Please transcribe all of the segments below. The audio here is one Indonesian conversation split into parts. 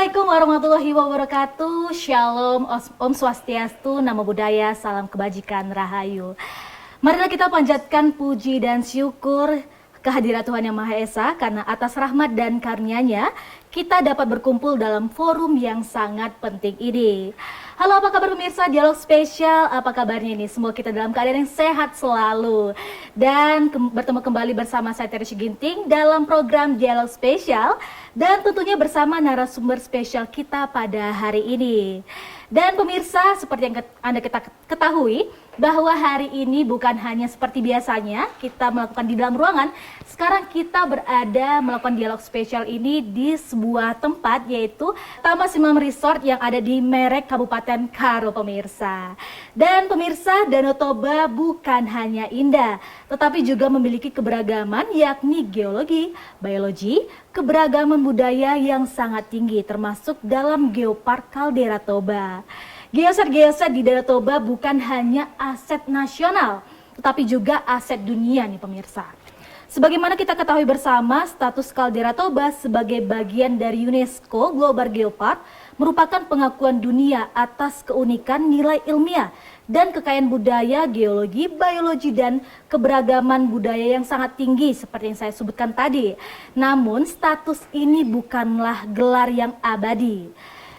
Assalamualaikum warahmatullahi wabarakatuh. Shalom, Om Swastiastu, Namo Buddhaya, salam kebajikan, rahayu. Marilah kita panjatkan puji dan syukur kehadirat Tuhan Yang Maha Esa, karena atas rahmat dan karunia-Nya kita dapat berkumpul dalam forum yang sangat penting ini. Halo, apa kabar pemirsa Dialog Spesial? Apa kabarnya ini? Semoga kita dalam keadaan yang sehat selalu. Dan bertemu kembali bersama saya Teresy Ginting dalam program Dialog Spesial, dan tentunya bersama narasumber spesial kita pada hari ini. Dan pemirsa, seperti yang Anda kita ketahui, bahwa hari ini bukan hanya seperti biasanya kita melakukan di dalam ruangan. Sekarang kita berada melakukan dialog spesial ini di sebuah tempat, yaitu Taman Simam Resort yang ada di Merek, Kabupaten Karo, pemirsa. Dan pemirsa, Danau Toba bukan hanya indah, tetapi juga memiliki keberagaman, yakni geologi, biologi, keberagaman budaya yang sangat tinggi, termasuk dalam Geopark Caldera Toba. Geoset di Danau Toba bukan hanya aset nasional, tetapi juga aset dunia nih pemirsa. Sebagaimana kita ketahui bersama, status Caldera Toba sebagai bagian dari UNESCO Global Geopark merupakan pengakuan dunia atas keunikan nilai ilmiah dan kekayaan budaya, geologi, biologi, dan keberagaman budaya yang sangat tinggi seperti yang saya sebutkan tadi. Namun status ini bukanlah gelar yang abadi.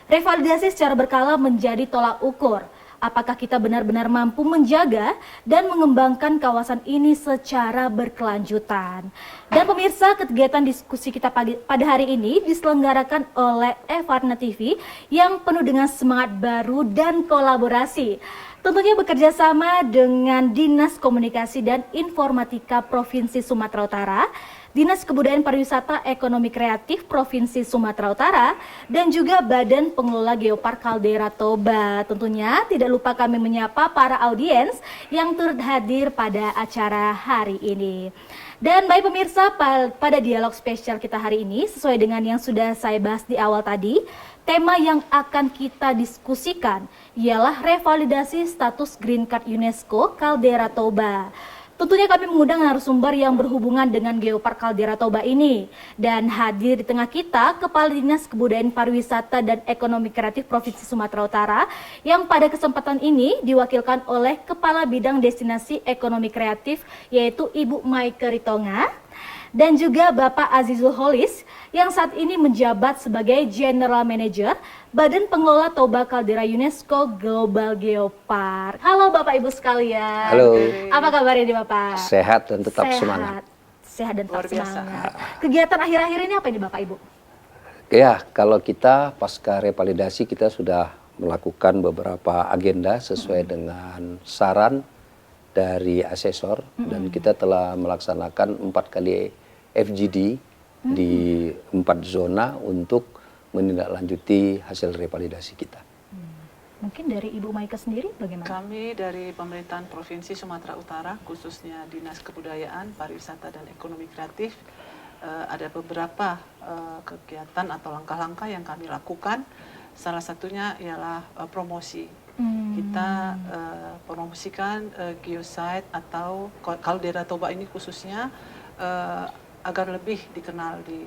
Revalidasi secara berkala menjadi tolak ukur apakah kita benar-benar mampu menjaga dan mengembangkan kawasan ini secara berkelanjutan. Dan pemirsa, kegiatan diskusi kita pada hari ini diselenggarakan oleh Evarna TV yang penuh dengan semangat baru dan kolaborasi. Tentunya bekerja sama dengan Dinas Komunikasi dan Informatika Provinsi Sumatera Utara, Dinas Kebudayaan Pariwisata Ekonomi Kreatif Provinsi Sumatera Utara, dan juga Badan Pengelola Geopark Caldera Toba. Tentunya tidak lupa kami menyapa para audiens yang turut hadir pada acara hari ini. Dan baik pemirsa, pada dialog spesial kita hari ini, sesuai dengan yang sudah saya bahas di awal tadi, tema yang akan kita diskusikan ialah revalidasi status Green Card UNESCO Caldera Toba. Tentunya kami mengundang narasumber yang berhubungan dengan Geopark Caldera Toba ini. Dan hadir di tengah kita Kepala Dinas Kebudayaan Pariwisata dan Ekonomi Kreatif Provinsi Sumatera Utara, yang pada kesempatan ini diwakilkan oleh Kepala Bidang Destinasi Ekonomi Kreatif, yaitu Ibu Maike Ritonga, dan juga Bapak Azizul Holis yang saat ini menjabat sebagai General Manager Badan Pengelola Toba Caldera UNESCO Global Geopark. Halo Bapak Ibu sekalian. Halo. Apa kabarnya nih Bapak? Sehat dan tetap semangat. Sehat dan tetap semangat. Kegiatan akhir-akhir ini apa ini Bapak Ibu? Ya, kalau kita pasca revalidasi kita sudah melakukan beberapa agenda sesuai dengan saran dari asesor, dan kita telah melaksanakan 4 kali FGD di 4 zona untuk menindaklanjuti hasil revalidasi kita. Mungkin dari Ibu Maike sendiri bagaimana? Kami dari Pemerintahan Provinsi Sumatera Utara, khususnya Dinas Kebudayaan, Pariwisata, dan Ekonomi Kreatif, ada beberapa kegiatan atau langkah-langkah yang kami lakukan. Salah satunya ialah promosi. Kita promosikan geosite atau Caldera Toba ini khususnya agar lebih dikenal di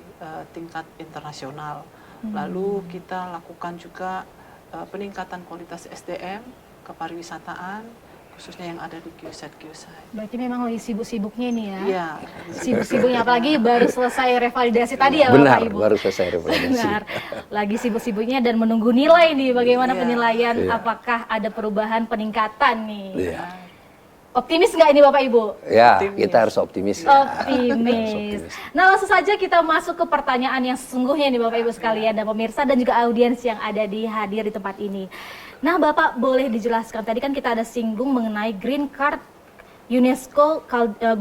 tingkat internasional. Lalu kita lakukan juga peningkatan kualitas SDM kepariwisataan, khususnya yang ada di geosite. Berarti memang lagi sibuk-sibuknya ini ya? Iya. Sibuk-sibuknya, apalagi baru selesai revalidasi tadi ya Benar, Bapak Ibu? baru selesai revalidasi. Benar, lagi sibuk-sibuknya dan menunggu nilai nih, bagaimana penilaian, Iya. apakah ada perubahan peningkatan nih? Iya. Optimis nggak ini Bapak Ibu? Ya, Optimis. kita harus optimis. Optimis. Nah, langsung saja kita masuk ke pertanyaan yang sesungguhnya nih Bapak Ibu sekalian dan pemirsa dan juga audiens yang ada hadir di tempat ini. Nah, Bapak boleh dijelaskan, tadi kan kita ada singgung mengenai Green Card UNESCO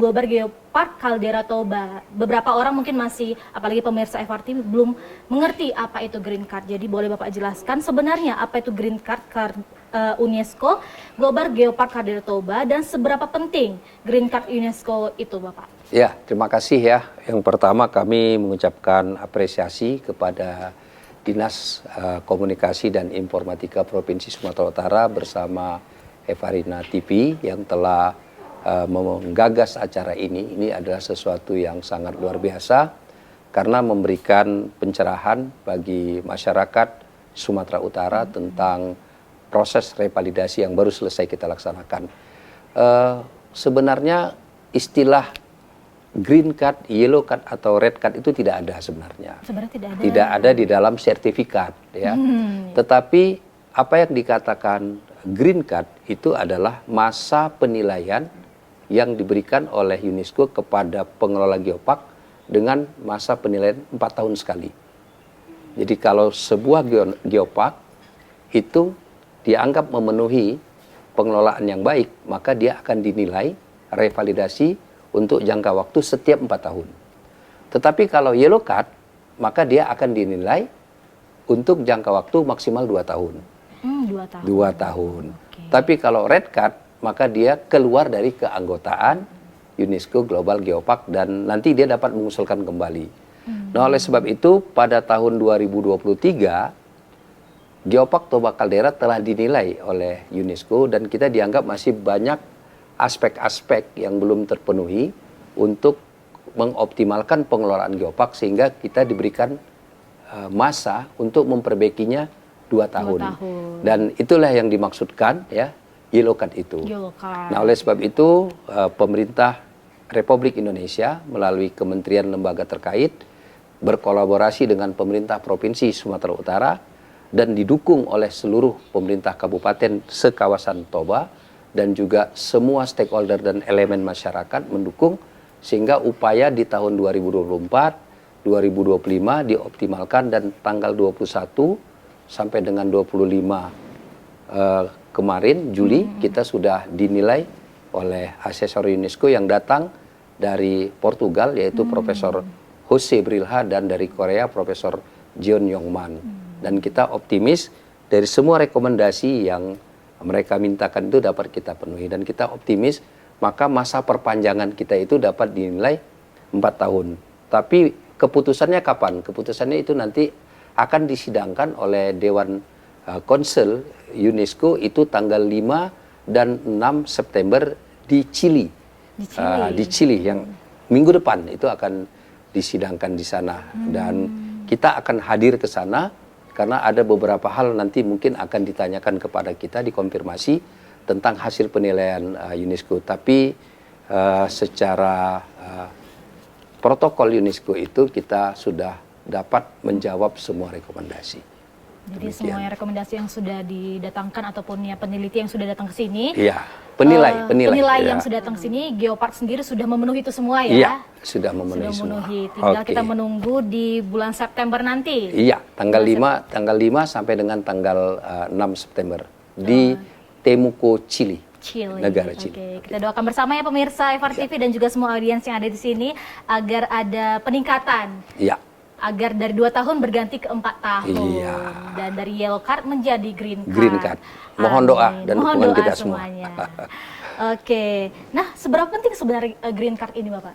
Global Geopark Caldera Toba. Beberapa orang mungkin masih, apalagi pemirsa FRT, belum mengerti apa itu Green Card. Jadi boleh Bapak jelaskan sebenarnya apa itu Green Card UNESCO Global Geopark Caldera Toba, dan seberapa penting Green Card UNESCO itu Bapak? Ya, terima kasih ya. Yang pertama kami mengucapkan apresiasi kepada Dinas Komunikasi dan Informatika Provinsi Sumatera Utara bersama Evarna TV yang telah menggagas acara ini. Ini adalah sesuatu yang sangat luar biasa karena memberikan pencerahan bagi masyarakat Sumatera Utara tentang proses revalidasi yang baru selesai kita laksanakan. Sebenarnya istilah green card, yellow card atau red card itu tidak ada sebenarnya. Sebenarnya tidak ada. Tidak ada di dalam sertifikat, ya. Tetapi apa yang dikatakan green card itu adalah masa penilaian yang diberikan oleh UNESCO kepada pengelola geopark dengan masa penilaian 4 tahun sekali. Jadi kalau sebuah geopark itu dianggap memenuhi pengelolaan yang baik, maka dia akan dinilai revalidasi untuk jangka waktu setiap 4 tahun. Tetapi kalau yellow card, maka dia akan dinilai untuk jangka waktu maksimal 2 tahun. 2 tahun. 2 tahun. Oke. Tapi kalau red card, maka dia keluar dari keanggotaan UNESCO Global Geopark dan nanti dia dapat mengusulkan kembali. Nah, oleh sebab itu pada tahun 2023 Geopark Toba Caldera telah dinilai oleh UNESCO dan kita dianggap masih banyak aspek-aspek yang belum terpenuhi untuk mengoptimalkan pengelolaan geopark sehingga kita diberikan masa untuk memperbaikinya 2 tahun. 2 tahun. Dan itulah yang dimaksudkan ya yellow card itu. Yellow card. Nah, oleh sebab itu pemerintah Republik Indonesia melalui kementerian lembaga terkait berkolaborasi dengan pemerintah Provinsi Sumatera Utara dan didukung oleh seluruh pemerintah kabupaten sekawasan Toba dan juga semua stakeholder dan elemen masyarakat mendukung sehingga upaya di tahun 2024, 2025 dioptimalkan dan tanggal 21 sampai dengan 25 kemarin Juli kita sudah dinilai oleh asesor UNESCO yang datang dari Portugal yaitu Profesor Jose Brilha dan dari Korea Profesor Jeon Yongman. Dan kita optimis dari semua rekomendasi yang mereka mintakan itu dapat kita penuhi dan kita optimis maka masa perpanjangan kita itu dapat dinilai 4 tahun. Tapi keputusannya kapan? Keputusannya itu nanti akan disidangkan oleh Dewan Konsul UNESCO itu tanggal 5 dan 6 September di Chili. Di Chili yang minggu depan itu akan disidangkan di sana dan kita akan hadir ke sana karena ada beberapa hal nanti mungkin akan ditanyakan kepada kita dikonfirmasi tentang hasil penilaian UNESCO. Tapi secara protokol UNESCO itu kita sudah dapat menjawab semua rekomendasi. Jadi semua rekomendasi yang sudah didatangkan ataupun ya peneliti yang sudah datang ke sini, iya, penilai yang sudah datang ke sini, Geopark sendiri sudah memenuhi itu semua ya? Iya, sudah memenuhi semua. Tinggal kita menunggu di bulan September nanti. Iya, tanggal 5 sampai dengan tanggal 6 September di Temuco, Chili. Negara Chili. Oke, kita doakan bersama ya pemirsa FR TV dan juga semua audiens yang ada di sini agar ada peningkatan. Iya. Agar dari 2 tahun berganti ke 4 tahun. Iya. Dan dari yellow card menjadi green card. Green card. Mohon doa dan dukungan kita semua. Oke. Nah, seberapa penting sebenarnya green card ini, Bapak?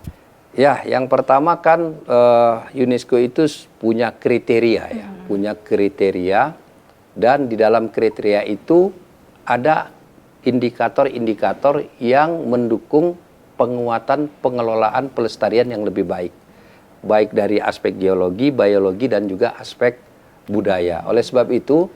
Ya, yang pertama kan UNESCO itu punya kriteria ya, punya kriteria dan di dalam kriteria itu ada indikator-indikator yang mendukung penguatan pengelolaan pelestarian yang lebih baik. Baik dari aspek geologi, biologi, dan juga aspek budaya. Oleh sebab itu,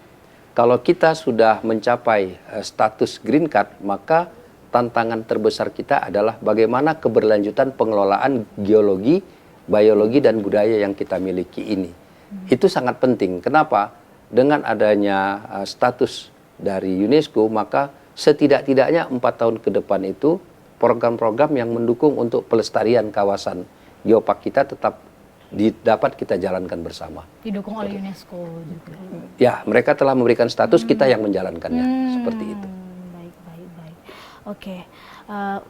kalau kita sudah mencapai status green card, maka tantangan terbesar kita adalah bagaimana keberlanjutan pengelolaan geologi, biologi, dan budaya yang kita miliki ini. Itu sangat penting. Kenapa? Dengan adanya status dari UNESCO, maka setidak-tidaknya 4 tahun ke depan itu program-program yang mendukung untuk pelestarian kawasan geopark kita tetap dapat kita jalankan bersama. Didukung oleh UNESCO juga. Ya, mereka telah memberikan status, kita yang menjalankannya, seperti itu. Baik. Oke,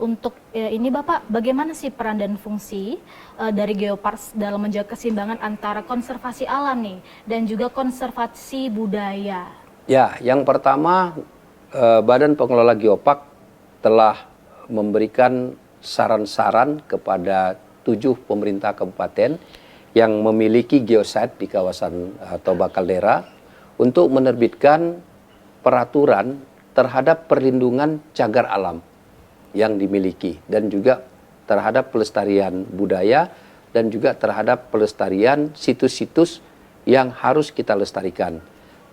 untuk ini Bapak, bagaimana sih peran dan fungsi dari geopark dalam menjaga keseimbangan antara konservasi alam nih dan juga konservasi budaya? Ya, yang pertama Badan Pengelola Geopark telah memberikan saran-saran kepada 7 pemerintah kabupaten yang memiliki geosite di kawasan Toba Caldera untuk menerbitkan peraturan terhadap perlindungan cagar alam yang dimiliki dan juga terhadap pelestarian budaya dan juga terhadap pelestarian situs-situs yang harus kita lestarikan.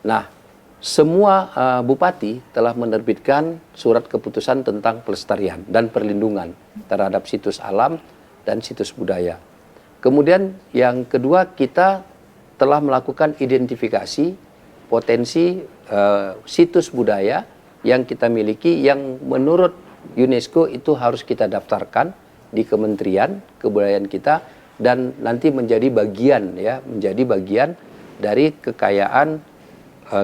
Nah, semua bupati telah menerbitkan surat keputusan tentang pelestarian dan perlindungan terhadap situs alam dan situs budaya. Kemudian yang kedua, kita telah melakukan identifikasi potensi situs budaya yang kita miliki yang menurut UNESCO itu harus kita daftarkan di Kementerian Kebudayaan kita dan nanti menjadi bagian dari kekayaan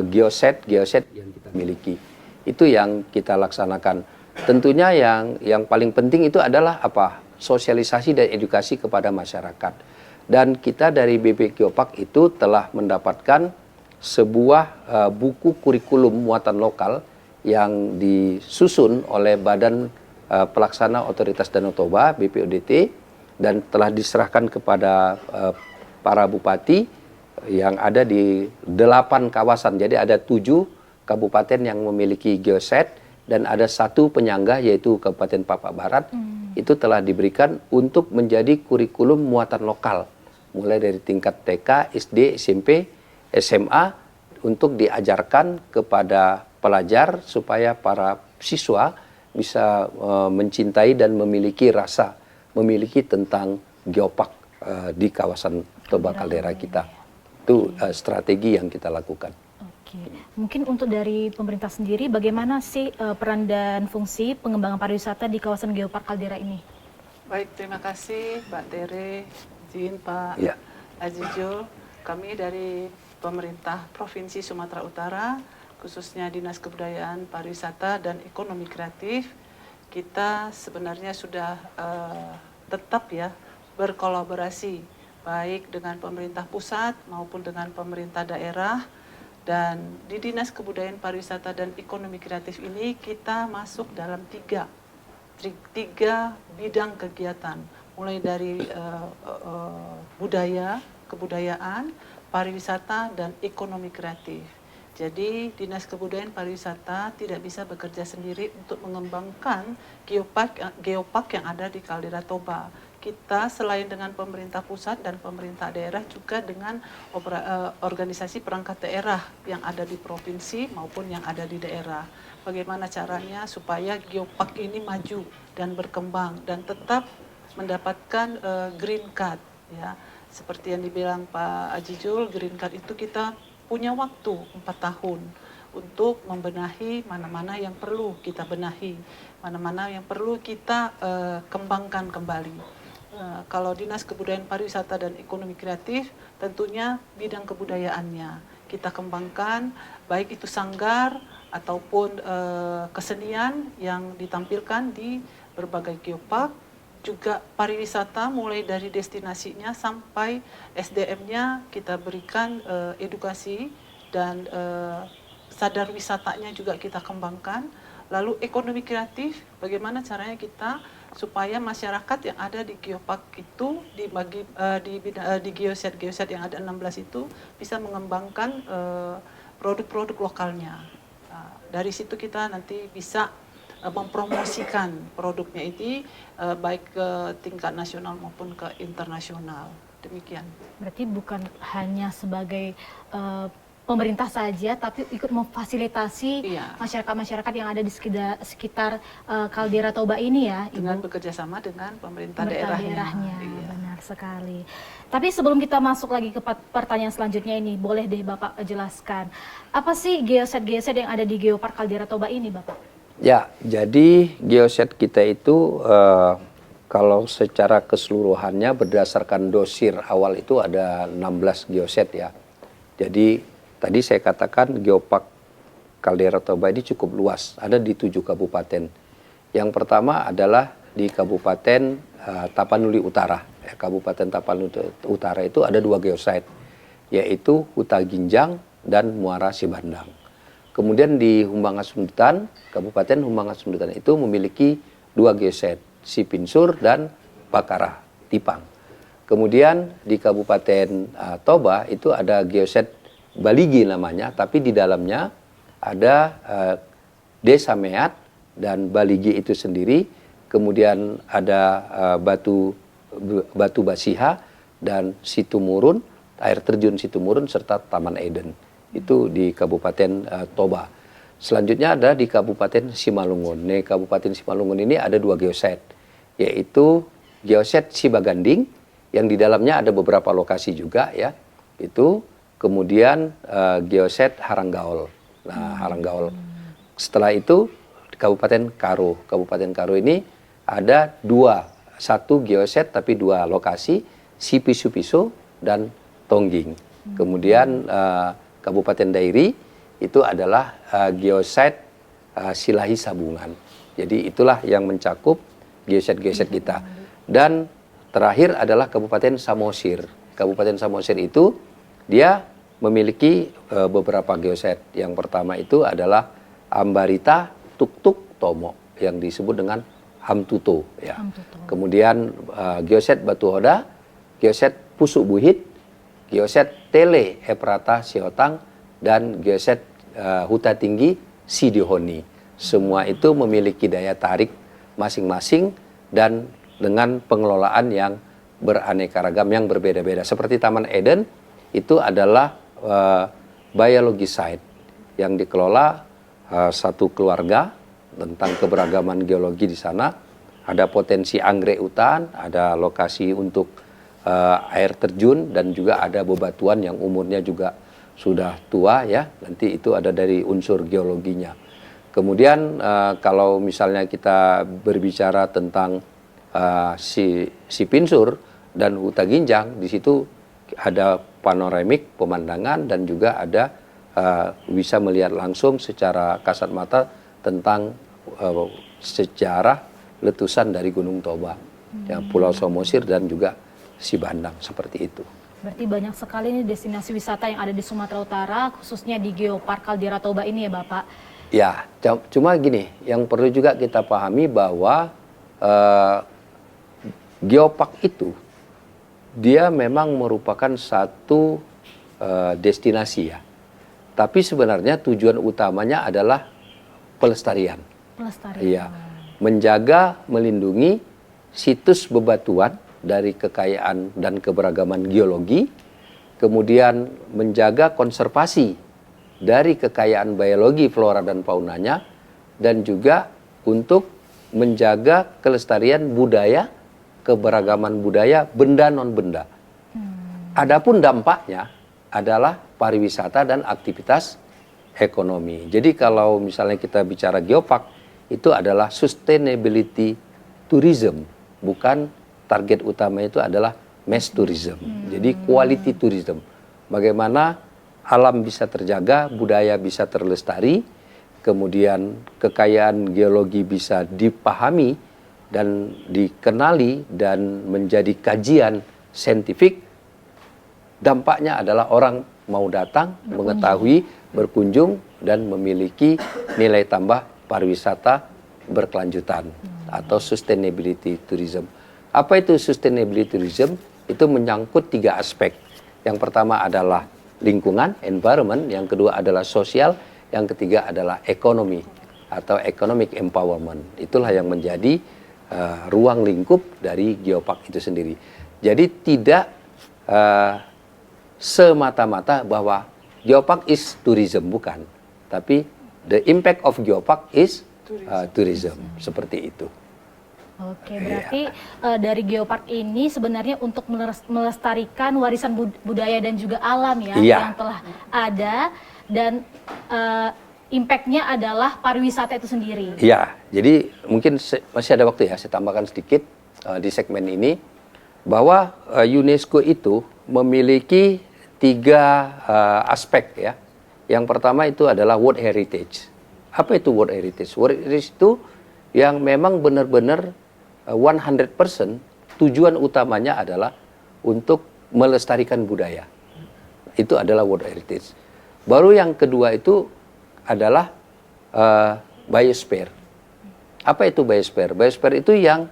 geoset yang kita miliki. Itu yang kita laksanakan. Tentunya yang paling penting itu adalah apa? Sosialisasi dan edukasi kepada masyarakat. Dan kita dari BP Geopark itu telah mendapatkan sebuah buku kurikulum muatan lokal yang disusun oleh Badan Pelaksana Otoritas Danau Toba BPODT dan telah diserahkan kepada para bupati yang ada di 8 kawasan. Jadi ada 7 kabupaten yang memiliki geoset dan ada 1 penyangga yaitu Kabupaten Papak Barat. Itu telah diberikan untuk menjadi kurikulum muatan lokal. Mulai dari tingkat TK, SD, SMP, SMA untuk diajarkan kepada pelajar supaya para siswa bisa mencintai dan memiliki tentang geopark di kawasan Toba Caldera kita. Itu strategi yang kita lakukan. Oke, mungkin untuk dari pemerintah sendiri bagaimana sih peran dan fungsi pengembangan pariwisata di kawasan Geopark Caldera ini? Baik, terima kasih Mbak Tere, izin Pak Azizul. Kami dari pemerintah Provinsi Sumatera Utara, khususnya Dinas Kebudayaan, Pariwisata, dan Ekonomi Kreatif, kita sebenarnya sudah tetap berkolaborasi baik dengan pemerintah pusat maupun dengan pemerintah daerah. Dan di Dinas Kebudayaan, Pariwisata, dan Ekonomi Kreatif ini kita masuk dalam tiga bidang kegiatan, mulai dari kebudayaan, pariwisata, dan ekonomi kreatif. Jadi Dinas Kebudayaan Pariwisata tidak bisa bekerja sendiri untuk mengembangkan geopark yang ada di Caldera Toba. Kita selain dengan pemerintah pusat dan pemerintah daerah juga dengan organisasi perangkat daerah yang ada di provinsi maupun yang ada di daerah. Bagaimana caranya supaya geopark ini maju dan berkembang dan tetap mendapatkan green card ya. Seperti yang dibilang Pak Ajijul, green card itu kita punya waktu 4 tahun untuk membenahi mana-mana yang perlu kita benahi, mana-mana yang perlu kita kembangkan kembali. Kalau Dinas Kebudayaan Pariwisata dan Ekonomi Kreatif, tentunya bidang kebudayaannya kita kembangkan, baik itu sanggar ataupun kesenian yang ditampilkan di berbagai geopark, juga pariwisata mulai dari destinasinya sampai SDM-nya kita berikan edukasi dan sadar wisatanya juga kita kembangkan. Lalu ekonomi kreatif, bagaimana caranya kita supaya masyarakat yang ada di geopark itu di geoset yang ada 16 itu bisa mengembangkan produk-produk lokalnya. Dari situ kita nanti bisa mempromosikan produknya itu baik ke tingkat nasional maupun ke internasional. Demikian. Berarti bukan hanya sebagai pemerintah saja, tapi ikut memfasilitasi masyarakat-masyarakat yang ada di sekitar Caldera Toba ini ya, Ibu? Dengan bekerja sama dengan pemerintah daerahnya. Iya. Benar sekali. Tapi sebelum kita masuk lagi ke pertanyaan selanjutnya ini, boleh deh Bapak jelaskan, apa sih geoset yang ada di Geopark Caldera Toba ini, Bapak? Ya, jadi geoset kita itu kalau secara keseluruhannya berdasarkan dosir awal itu ada 16 geoset ya. Jadi tadi saya katakan Geopark Caldera Toba ini cukup luas, ada di 7 kabupaten. Yang pertama adalah di Kabupaten Tapanuli Utara. Kabupaten Tapanuli Utara itu ada 2 geoset, yaitu Huta Ginjang dan Muara Sibandang. Kemudian di Humbangasundutan, Kabupaten Humbangasundutan itu memiliki 2 geoset, Sipinsur dan Bakara, Tipang. Kemudian di Kabupaten Toba itu ada geoset Baligi namanya, tapi di dalamnya ada Desa Meat dan Baligi itu sendiri, kemudian ada Batu Basiha dan Situmurun, air terjun Situmurun serta Taman Eden. Itu di Kabupaten Toba. Selanjutnya ada di Kabupaten Simalungun. Di Kabupaten Simalungun ini ada 2 geoset, yaitu geoset Sibaganding yang di dalamnya ada beberapa lokasi juga ya. Itu kemudian geoset Haranggaol. Nah, Haranggaol. Setelah itu di Kabupaten Karo. Kabupaten Karo ini ada 1 geoset tapi 2 lokasi, Sipisu-Piso dan Tongging. Kemudian Kabupaten Dairi itu adalah geoset Silahi Sabungan. Jadi itulah yang mencakup geoset-geoset kita. Dan terakhir adalah Kabupaten Samosir. Kabupaten Samosir itu dia memiliki beberapa geoset. Yang pertama itu adalah Ambarita Tuktuk Tomo yang disebut dengan Hamtuto. Ya. Kemudian geoset Batu Hoda, geoset Pusuk Buhit, geoset Tele Eprata Siotang, dan geoset Huta Tinggi Sidihoni. Semua itu memiliki daya tarik masing-masing dan dengan pengelolaan yang beraneka ragam yang berbeda-beda. Seperti Taman Eden itu adalah biologi site yang dikelola satu keluarga tentang keberagaman geologi di sana. Ada potensi anggrek hutan, ada lokasi untuk air terjun, dan juga ada bebatuan yang umurnya juga sudah tua ya. Nanti itu ada dari unsur geologinya. Kemudian kalau misalnya kita berbicara tentang si Pinsur dan Huta Ginjang, di situ ada panoramik pemandangan dan juga ada bisa melihat langsung secara kasat mata tentang sejarah letusan dari Gunung Toba, ya, Pulau Samosir dan juga Sibandang, seperti itu. Berarti banyak sekali nih destinasi wisata yang ada di Sumatera Utara, khususnya di Geopark Caldera Toba ini ya Bapak? Ya, cuma gini, yang perlu juga kita pahami bahwa Geopark itu dia memang merupakan satu destinasi ya. Tapi sebenarnya tujuan utamanya adalah pelestarian. Pelestarian. Iya, menjaga, melindungi situs bebatuan dari kekayaan dan keberagaman geologi, kemudian menjaga konservasi dari kekayaan biologi, flora dan faunanya, dan juga untuk menjaga kelestarian budaya, keberagaman budaya, benda non-benda. Adapun dampaknya adalah pariwisata dan aktivitas ekonomi. Jadi kalau misalnya kita bicara geopark, itu adalah sustainability tourism, bukan target utama itu adalah mass tourism. Jadi quality tourism. Bagaimana alam bisa terjaga, budaya bisa terlestari, kemudian kekayaan geologi bisa dipahami dan dikenali dan menjadi kajian saintifik. Dampaknya adalah orang mau datang, mengetahui, berkunjung, dan memiliki nilai tambah pariwisata berkelanjutan atau sustainability tourism. Apa itu sustainability tourism? Itu menyangkut 3 aspek. Yang pertama adalah lingkungan, environment, yang kedua adalah sosial, yang ketiga adalah ekonomi atau economic empowerment. Itulah yang menjadi ruang lingkup dari geopark itu sendiri. Jadi tidak semata-mata bahwa geopark is tourism, bukan. Tapi the impact of geopark is tourism. Seperti itu. Oke, berarti dari geopark ini sebenarnya untuk melestarikan warisan budaya dan juga alam ya, yang telah ada, dan impact-nya adalah pariwisata itu sendiri. Iya, jadi mungkin masih ada waktu ya, saya tambahkan sedikit di segmen ini, bahwa UNESCO itu memiliki 3 aspek ya. Yang pertama itu adalah World Heritage. Apa itu World Heritage? World Heritage itu yang memang benar-benar 100% tujuan utamanya adalah untuk melestarikan budaya. Itu adalah World Heritage. Baru yang kedua itu adalah Biosphere. Apa itu Biosphere? Biosphere itu yang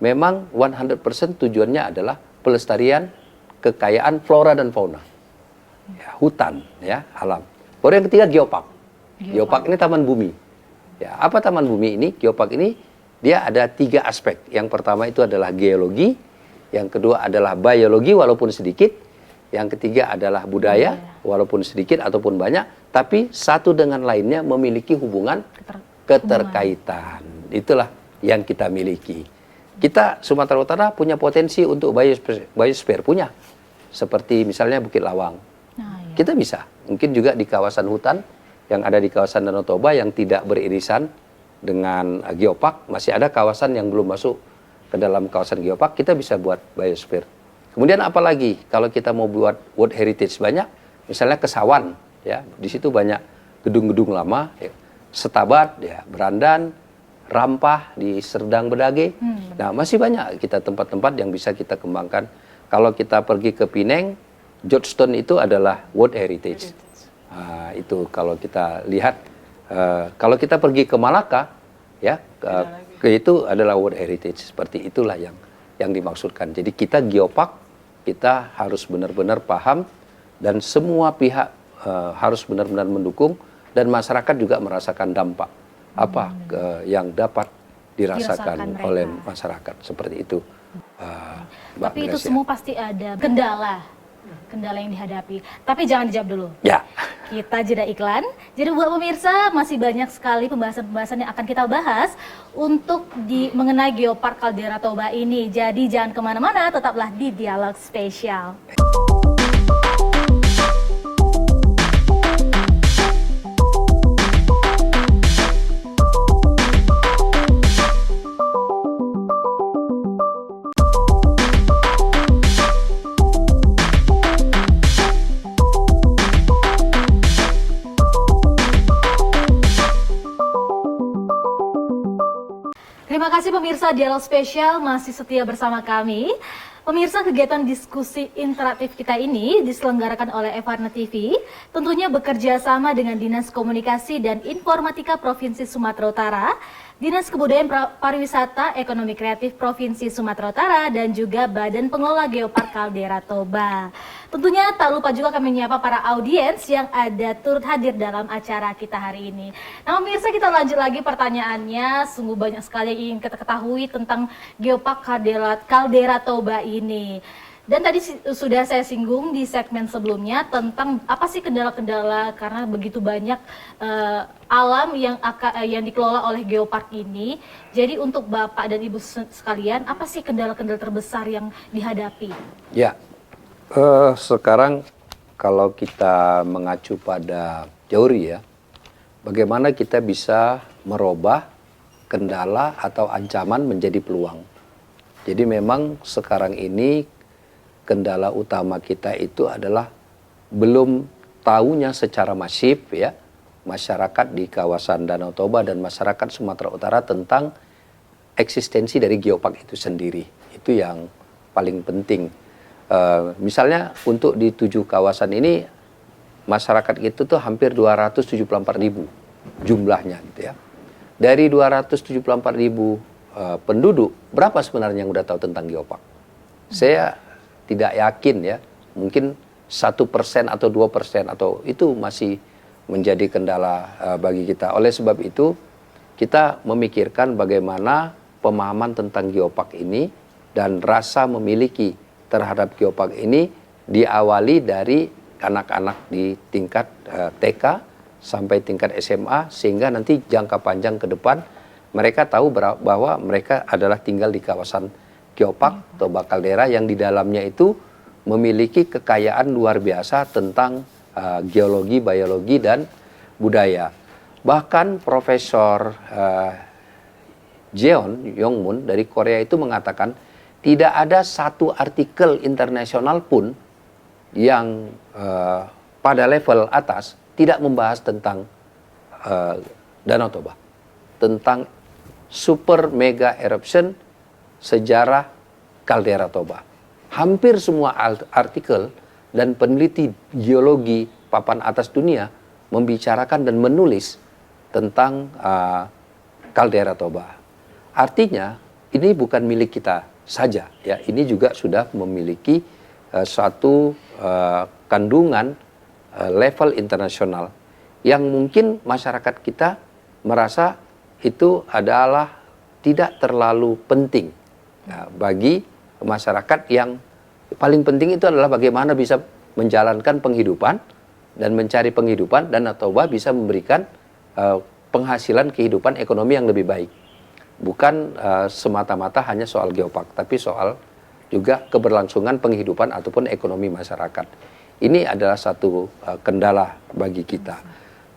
memang 100% tujuannya adalah pelestarian kekayaan flora dan fauna. Ya, hutan, ya, alam. Baru yang ketiga Geopark. Geopark ini taman bumi. Ya, apa taman bumi ini? Geopark ini dia ada 3 aspek. Yang pertama itu adalah geologi, yang kedua adalah biologi walaupun sedikit, yang ketiga adalah budaya walaupun sedikit ataupun banyak, tapi satu dengan lainnya memiliki hubungan keterkaitan. Itulah yang kita miliki. Kita Sumatera Utara punya potensi untuk biosphere, punya. Seperti misalnya Bukit Lawang. Kita bisa. Mungkin juga di kawasan hutan yang ada di kawasan Danau Toba yang tidak beririsan dengan geopark, masih ada kawasan yang belum masuk ke dalam kawasan geopark, kita bisa buat biosphere. Kemudian apalagi kalau kita mau buat World Heritage banyak, misalnya Kesawan, ya, di situ banyak gedung-gedung lama, ya, Setabat, ya, Berandan, Rampah di Serdang Bedage. Nah, masih banyak kita tempat-tempat yang bisa kita kembangkan. Kalau kita pergi ke Pineng, Georgetown itu adalah World Heritage. Nah, itu kalau kita lihat, kalau kita pergi ke Malaka, ya, itu adalah World Heritage. Seperti itulah yang dimaksudkan. Jadi kita geopark, kita harus benar-benar paham dan semua pihak harus benar-benar mendukung dan masyarakat juga merasakan dampak apa yang dapat dirasakan oleh masyarakat seperti itu. Tapi itu semua pasti ada kendala yang dihadapi. Tapi jangan dijawab dulu. Ya. Kita jeda iklan. Jadi buat pemirsa masih banyak sekali pembahasan-pembahasan yang akan kita bahas untuk mengenai Geopark Caldera Toba ini. Jadi jangan kemana-mana, tetaplah di Dialog Spesial. Terima kasih pemirsa Dialog Spesial masih setia bersama kami. Pemirsa, kegiatan diskusi interaktif kita ini diselenggarakan oleh Evarna TV, tentunya bekerja sama dengan Dinas Komunikasi dan Informatika Provinsi Sumatera Utara, Dinas Kebudayaan Pariwisata Ekonomi Kreatif Provinsi Sumatera Utara, dan juga Badan Pengelola Geopark Caldera Toba. Tentunya tak lupa juga kami menyapa para audiens yang ada turut hadir dalam acara kita hari ini. Nah pemirsa, kita lanjut lagi pertanyaannya. Sungguh banyak sekali yang ingin kita ketahui tentang Geopark Caldera Toba ini. Dan tadi sudah saya singgung di segmen sebelumnya tentang apa sih kendala-kendala karena begitu banyak alam yang dikelola oleh Geopark ini. Jadi untuk Bapak dan Ibu sekalian, apa sih kendala-kendala terbesar yang dihadapi? Ya, sekarang kalau kita mengacu pada teori ya, bagaimana kita bisa merubah kendala atau ancaman menjadi peluang. Jadi memang sekarang ini kendala utama kita itu adalah belum tahunya secara masif ya masyarakat di kawasan Danau Toba dan masyarakat Sumatera Utara tentang eksistensi dari geopark itu sendiri. Itu yang paling penting. Misalnya untuk di 7 kawasan ini masyarakat itu tuh hampir 274.000 jumlahnya gitu ya. Dari 274.000 penduduk, berapa sebenarnya yang udah tahu tentang geopark? Saya tidak yakin ya, mungkin 1% atau 2% atau itu masih menjadi kendala bagi kita. Oleh sebab itu, kita memikirkan bagaimana pemahaman tentang geopark ini dan rasa memiliki terhadap geopark ini diawali dari anak-anak di tingkat TK sampai tingkat SMA, sehingga nanti jangka panjang ke depan mereka tahu bahwa mereka adalah tinggal di kawasan Geopark Toba Caldera yang di dalamnya itu memiliki kekayaan luar biasa tentang geologi, biologi, dan budaya. Bahkan Profesor Jeon Yongmun dari Korea itu mengatakan tidak ada satu artikel internasional pun yang pada level atas tidak membahas tentang Danau Toba, tentang super mega eruption sejarah Caldera Toba. Hampir semua artikel dan peneliti geologi papan atas dunia membicarakan dan menulis tentang Caldera Toba. Artinya ini bukan milik kita saja, ya. Ini juga sudah memiliki suatu kandungan level internasional yang mungkin masyarakat kita merasa itu adalah tidak terlalu penting bagi masyarakat yang paling penting itu adalah bagaimana bisa menjalankan penghidupan dan mencari penghidupan, dan Toba bisa memberikan penghasilan kehidupan ekonomi yang lebih baik. Bukan semata-mata hanya soal geopark, tapi soal juga keberlangsungan penghidupan ataupun ekonomi masyarakat. Ini adalah satu kendala bagi kita.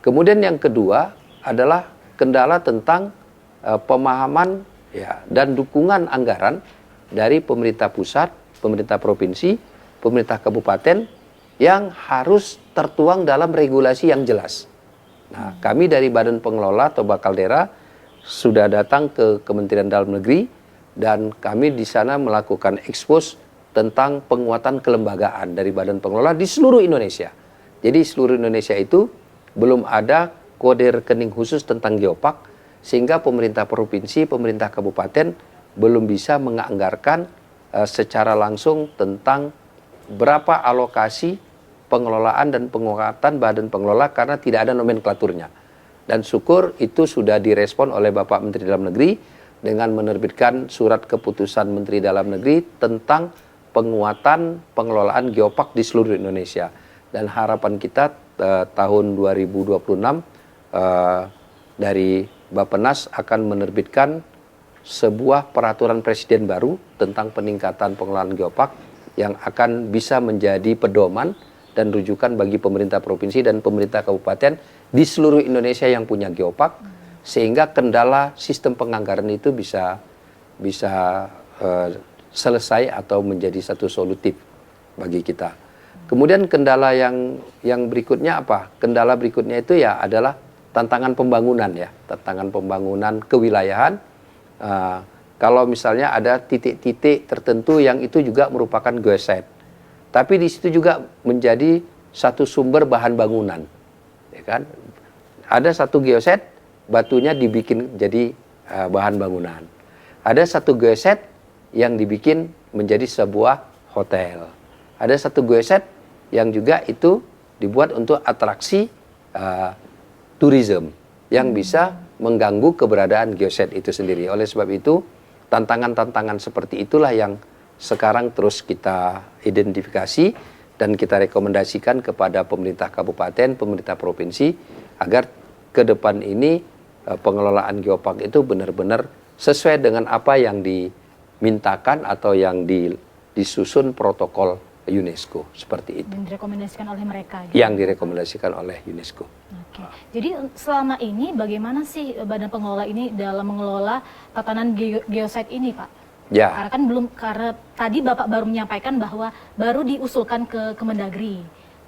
Kemudian yang kedua adalah kendala tentang pemahaman ya, dan dukungan anggaran dari pemerintah pusat, pemerintah provinsi, pemerintah kabupaten yang harus tertuang dalam regulasi yang jelas. Nah, kami dari Badan Pengelola Toba Caldera sudah datang ke Kementerian Dalam Negeri dan kami di sana melakukan ekspos tentang penguatan kelembagaan dari Badan Pengelola di seluruh Indonesia. Jadi seluruh Indonesia itu belum ada kode rekening khusus tentang geopark, sehingga pemerintah provinsi, pemerintah kabupaten belum bisa menganggarkan secara langsung tentang berapa alokasi pengelolaan dan penguatan badan pengelola karena tidak ada nomenklaturnya. Dan syukur itu sudah direspon oleh Bapak Menteri Dalam Negeri dengan menerbitkan surat keputusan Menteri Dalam Negeri tentang penguatan pengelolaan geopark di seluruh Indonesia. Dan harapan kita tahun 2026 dari Bappenas akan menerbitkan sebuah peraturan presiden baru tentang peningkatan pengelolaan geopark yang akan bisa menjadi pedoman dan rujukan bagi pemerintah provinsi dan pemerintah kabupaten di seluruh Indonesia yang punya geopark, sehingga kendala sistem penganggaran itu bisa selesai atau menjadi satu solutif bagi kita. Kemudian kendala yang berikutnya apa? Kendala berikutnya itu ya adalah tantangan pembangunan ya, tantangan pembangunan kewilayahan. Kalau misalnya ada titik-titik tertentu yang itu juga merupakan geoset, tapi di situ juga menjadi satu sumber bahan bangunan, ya kan? Ada satu geoset, batunya dibikin jadi bahan bangunan. Ada satu geoset yang dibikin menjadi sebuah hotel. Ada satu geoset yang juga itu dibuat untuk atraksi tourism yang bisa mengganggu keberadaan geoset itu sendiri. Oleh sebab itu, tantangan-tantangan seperti itulah yang sekarang terus kita identifikasi dan kita rekomendasikan kepada pemerintah kabupaten, pemerintah provinsi agar ke depan ini pengelolaan geopark itu benar-benar sesuai dengan apa yang dimintakan atau yang disusun protokol UNESCO seperti itu. Dan direkomendasikan oleh mereka. Gitu. Yang direkomendasikan oleh UNESCO. Oke. Jadi selama ini bagaimana sih Badan Pengelola ini dalam mengelola tatanan geosite ini, Pak? Ya. Karena kan karena tadi Bapak baru menyampaikan bahwa baru diusulkan ke Kemendagri.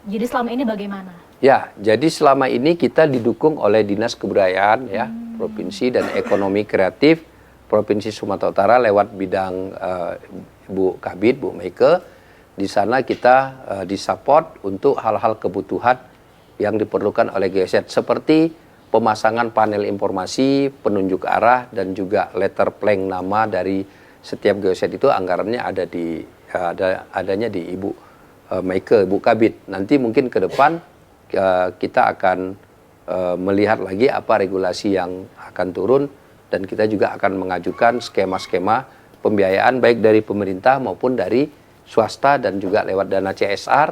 Jadi selama ini bagaimana? Ya, jadi selama ini kita didukung oleh Dinas Kebudayaan ya, Provinsi dan Ekonomi Kreatif Provinsi Sumatera Utara lewat bidang Bu Kabid, Bu Meike. Di sana kita disupport untuk hal-hal kebutuhan yang diperlukan oleh geoset seperti pemasangan panel informasi, penunjuk arah dan juga letter plank nama dari setiap geoset itu anggarannya adanya di Ibu Meike, Bu Kabid. Nanti mungkin ke depan kita akan melihat lagi apa regulasi yang akan turun dan kita juga akan mengajukan skema-skema pembiayaan baik dari pemerintah maupun dari swasta dan juga lewat dana CSR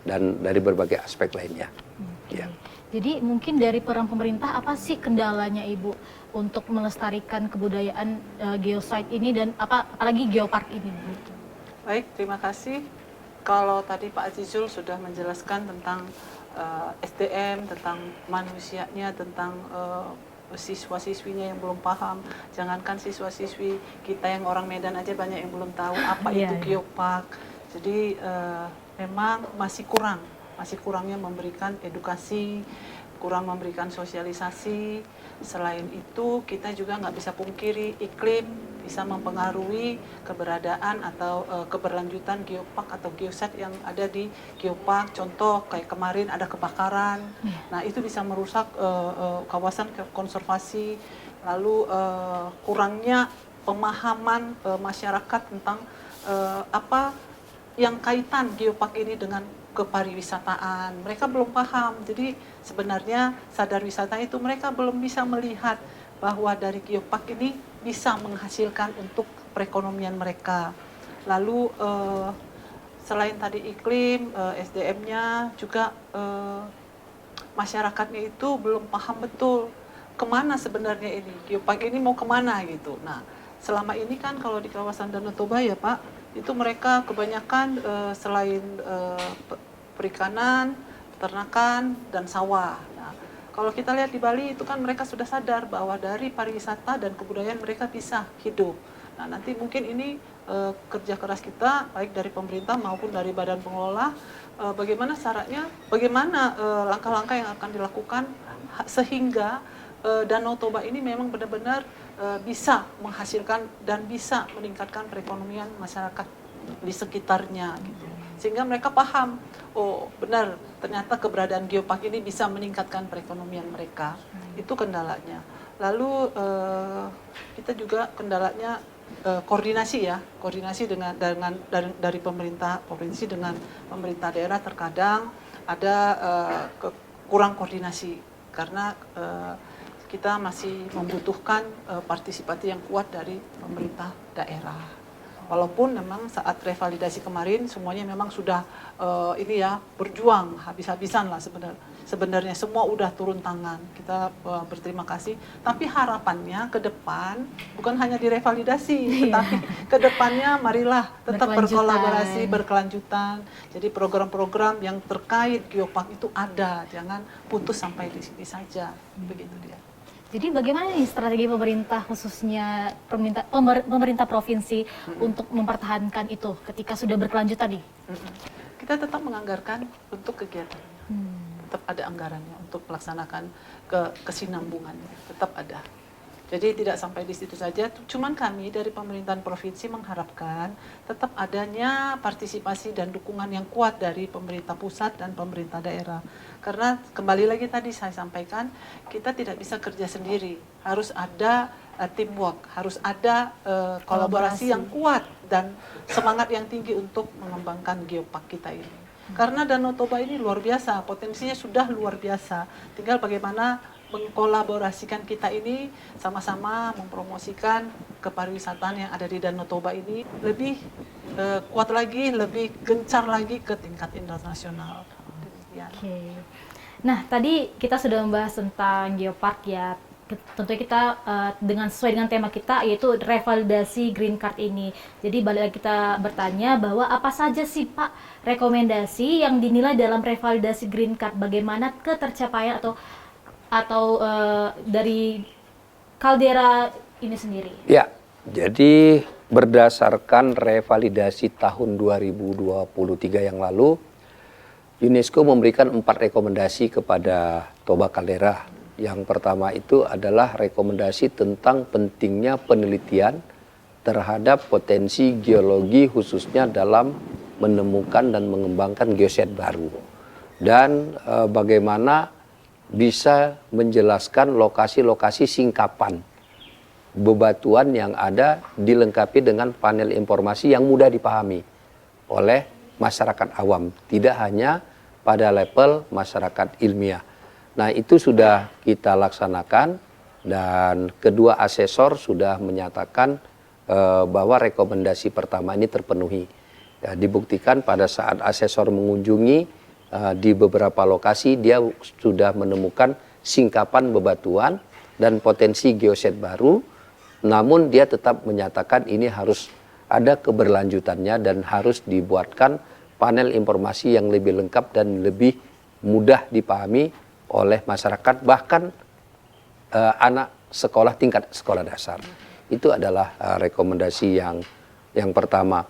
dan dari berbagai aspek lainnya. Ya. Jadi mungkin dari peran pemerintah apa sih kendalanya Ibu untuk melestarikan kebudayaan geosite ini dan apalagi geopark ini? Baik, terima kasih. Kalau tadi Pak Azizul sudah menjelaskan tentang SDM, tentang manusianya, tentang siswa-siswinya yang belum paham. Jangankan siswa-siswi kita yang orang Medan aja banyak yang belum tahu apa itu geopark. Jadi memang masih kurangnya memberikan edukasi, kurang memberikan sosialisasi. Selain itu kita juga nggak bisa pungkiri iklim bisa mempengaruhi keberadaan atau keberlanjutan geopark atau geoset yang ada di geopark. Contoh kayak kemarin ada kebakaran, nah itu bisa merusak kawasan konservasi. Lalu kurangnya pemahaman masyarakat tentang apa yang kaitan geopark ini dengan kepariwisataan. Mereka belum paham. Jadi sebenarnya sadar wisata itu mereka belum bisa melihat bahwa dari geopark ini bisa menghasilkan untuk perekonomian mereka. Lalu selain tadi iklim, SDM-nya juga masyarakatnya itu belum paham betul kemana sebenarnya ini geopark ini mau kemana gitu. Nah, selama ini kan kalau di kawasan Danau Toba ya Pak, itu mereka kebanyakan selain perikanan, peternakan, dan sawah. Nah, kalau kita lihat di Bali itu kan mereka sudah sadar bahwa dari pariwisata dan kebudayaan mereka bisa hidup. Nah, nanti mungkin ini kerja keras kita baik dari pemerintah maupun dari badan pengelola, bagaimana caranya, bagaimana langkah-langkah yang akan dilakukan sehingga Danau Toba ini memang benar-benar bisa menghasilkan dan bisa meningkatkan perekonomian masyarakat di sekitarnya gitu. Sehingga mereka paham, oh benar ternyata keberadaan geopark ini bisa meningkatkan perekonomian mereka. Itu kendalanya. Lalu kita juga kendalanya koordinasi ya, koordinasi dengan dari pemerintah provinsi dengan pemerintah daerah terkadang ada kurang koordinasi karena kita masih membutuhkan partisipasi yang kuat dari pemerintah daerah. Walaupun memang saat revalidasi kemarin semuanya memang sudah ini ya berjuang habis-habisan lah sebenarnya semua udah turun tangan. Kita berterima kasih. Tapi harapannya ke depan bukan hanya direvalidasi, tetapi ke depannya marilah tetap berkolaborasi, berkelanjutan. Jadi program-program yang terkait geopark itu ada, jangan putus sampai di sini saja. Begitu dia. Jadi bagaimana nih strategi pemerintah khususnya pemerintah provinsi untuk mempertahankan itu ketika sudah berkelanjutan nih? Kita tetap menganggarkan untuk kegiatan, tetap ada anggarannya untuk melaksanakan kesinambungannya, tetap ada. Jadi tidak sampai di situ saja, cuman kami dari pemerintahan provinsi mengharapkan tetap adanya partisipasi dan dukungan yang kuat dari pemerintah pusat dan pemerintah daerah. Karena kembali lagi tadi saya sampaikan, kita tidak bisa kerja sendiri, harus ada teamwork, harus ada kolaborasi yang kuat dan semangat yang tinggi untuk mengembangkan geopark kita ini. Karena Danau Toba ini luar biasa, potensinya sudah luar biasa, tinggal bagaimana mengkolaborasikan kita ini sama-sama mempromosikan kepariwisataan yang ada di Danau Toba ini lebih kuat lagi, lebih gencar lagi ke tingkat internasional. Oke. Nah, tadi kita sudah membahas tentang geopark ya. Tentunya kita sesuai dengan tema kita yaitu revalidasi green card ini. Jadi balik lagi kita bertanya bahwa apa saja sih Pak rekomendasi yang dinilai dalam revalidasi green card? Bagaimana ketercapaian atau dari Caldera ini sendiri? Ya, jadi berdasarkan revalidasi tahun 2023 yang lalu, UNESCO memberikan 4 rekomendasi kepada Toba Caldera. Yang pertama itu adalah rekomendasi tentang pentingnya penelitian terhadap potensi geologi khususnya dalam menemukan dan mengembangkan geoset baru. Dan bagaimana bisa menjelaskan lokasi-lokasi singkapan bebatuan yang ada dilengkapi dengan panel informasi yang mudah dipahami oleh masyarakat awam, tidak hanya pada level masyarakat ilmiah. Nah, itu sudah kita laksanakan dan kedua asesor sudah menyatakan bahwa rekomendasi pertama ini terpenuhi. Ya, dibuktikan pada saat asesor mengunjungi di beberapa lokasi dia sudah menemukan singkapan bebatuan dan potensi geoset baru, namun dia tetap menyatakan ini harus ada keberlanjutannya dan harus dibuatkan panel informasi yang lebih lengkap dan lebih mudah dipahami oleh masyarakat, bahkan anak sekolah tingkat sekolah dasar. Itu adalah rekomendasi yang pertama.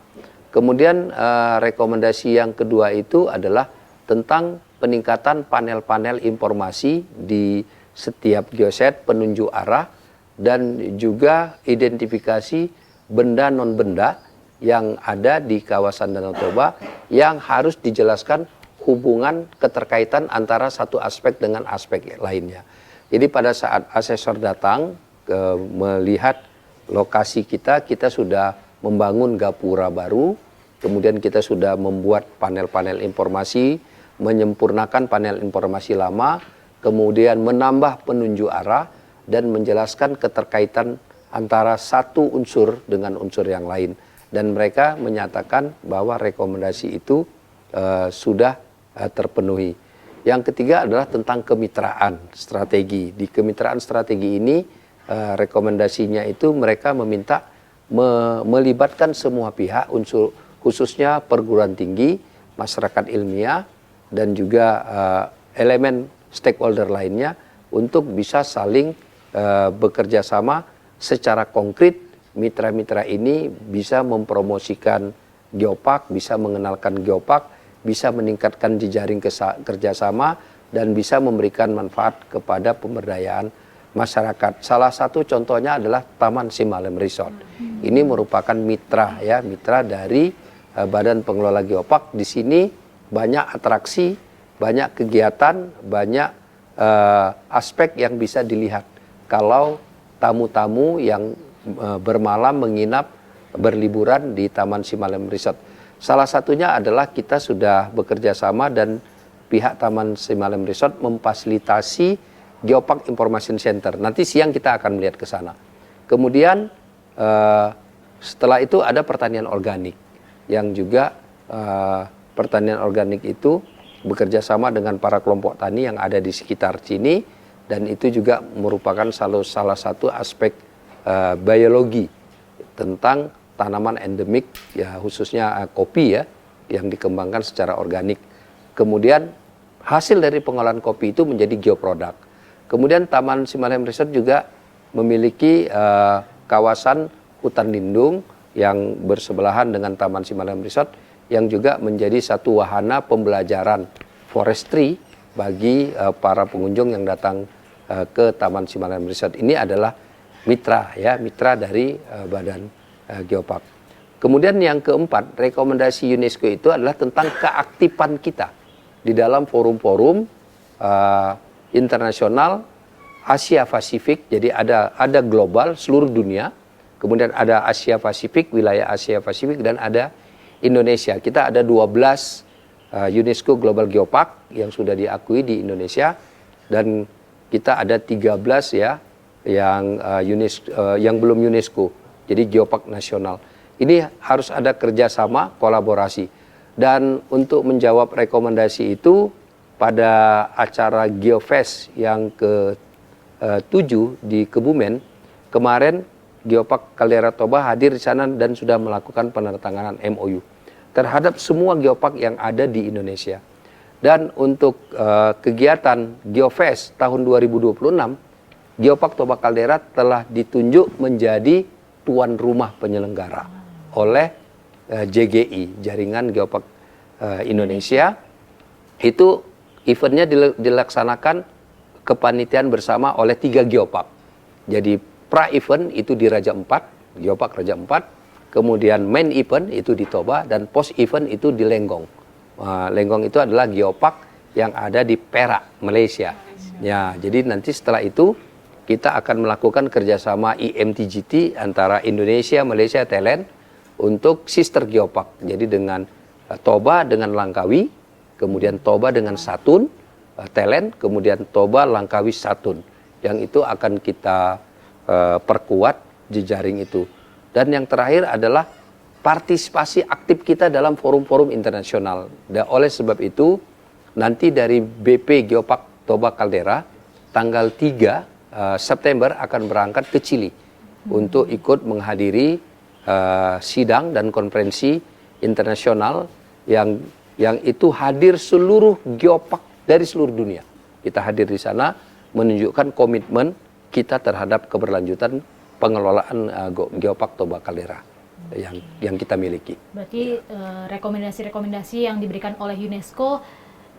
Kemudian rekomendasi yang kedua itu adalah tentang peningkatan panel-panel informasi di setiap geoset, penunjuk arah, dan juga identifikasi benda non-benda yang ada di kawasan Danau Toba yang harus dijelaskan hubungan keterkaitan antara satu aspek dengan aspek lainnya. Jadi pada saat asesor datang melihat lokasi kita sudah membangun gapura baru, kemudian kita sudah membuat panel-panel informasi, menyempurnakan panel informasi lama, kemudian menambah penunjuk arah dan menjelaskan keterkaitan antara satu unsur dengan unsur yang lain. dan mereka menyatakan bahwa rekomendasi itu sudah terpenuhi. Yang ketiga adalah tentang kemitraan strategi. Di kemitraan strategi ini rekomendasinya itu mereka meminta melibatkan semua pihak, unsur khususnya perguruan tinggi, masyarakat ilmiah, dan juga elemen stakeholder lainnya untuk bisa saling bekerja sama secara konkret. Mitra-mitra ini bisa mempromosikan Geopark, bisa mengenalkan Geopark, bisa meningkatkan jejaring kerjasama, dan bisa memberikan manfaat kepada pemberdayaan masyarakat. Salah satu contohnya adalah Taman Simalem Resort. Ini merupakan mitra dari Badan Pengelola Geopark. Di sini banyak atraksi, banyak kegiatan, banyak aspek yang bisa dilihat kalau tamu-tamu yang bermalam, menginap, berliburan di Taman Simalem Resort. Salah satunya adalah kita sudah bekerja sama dan pihak Taman Simalem Resort memfasilitasi Geopark Information Center. Nanti siang kita akan melihat ke sana. Kemudian setelah itu ada pertanian organik, yang juga pertanian organik itu bekerja sama dengan para kelompok tani yang ada di sekitar sini, dan itu juga merupakan salah satu aspek biologi tentang tanaman endemik, ya khususnya kopi ya, yang dikembangkan secara organik. Kemudian hasil dari pengolahan kopi itu menjadi geoproduk. Kemudian Taman Simalem Resort juga memiliki kawasan hutan lindung yang bersebelahan dengan Taman Simalem Resort, yang juga menjadi satu wahana pembelajaran forestry bagi para pengunjung yang datang ke Taman Simalem Resort. Ini adalah mitra dari Badan Geopark. Kemudian yang keempat, rekomendasi UNESCO itu adalah tentang keaktifan kita di dalam forum-forum internasional Asia Pasifik. Jadi ada global seluruh dunia, kemudian ada Asia Pasifik, wilayah Asia Pasifik, dan ada Indonesia. Kita ada 12 UNESCO Global Geopark yang sudah diakui di Indonesia, dan kita ada 13 ya yang belum UNESCO. Jadi Geopark nasional. Ini harus ada kerjasama, kolaborasi. Dan untuk menjawab rekomendasi itu, pada acara Geofest yang ke-7 di Kebumen, kemarin Geopark Caldera Toba hadir di sana dan sudah melakukan penandatanganan MOU terhadap semua geopark yang ada di Indonesia. Dan untuk kegiatan Geofest tahun 2026, Geopark Toba Caldera telah ditunjuk menjadi tuan rumah penyelenggara oleh JGI, Jaringan Geopark Indonesia. Itu eventnya dilaksanakan kepanitiaan bersama oleh 3 geopark. Jadi pra-event itu di Raja Ampat, Geopark Raja Ampat, kemudian main event itu di Toba, dan post-event itu di Lenggong. Lenggong itu adalah geopark yang ada di Perak, Malaysia. Ya, jadi nanti setelah itu kita akan melakukan kerjasama IMTGT antara Indonesia, Malaysia, Thailand untuk sister geopark. Jadi dengan Toba dengan Langkawi, kemudian Toba dengan Satun, Thailand, kemudian Toba, Langkawi, Satun. Yang itu akan kita perkuat jejaring itu. Dan yang terakhir adalah partisipasi aktif kita dalam forum-forum internasional. Dan oleh sebab itu, nanti dari BP Geopark Toba Caldera, tanggal 3 September akan berangkat ke Chili untuk ikut menghadiri sidang dan konferensi internasional yang itu hadir seluruh geopark dari seluruh dunia. Kita hadir di sana menunjukkan komitmen kita terhadap keberlanjutan pengelolaan Geopark Toba Caldera yang kita miliki. Berarti rekomendasi-rekomendasi yang diberikan oleh UNESCO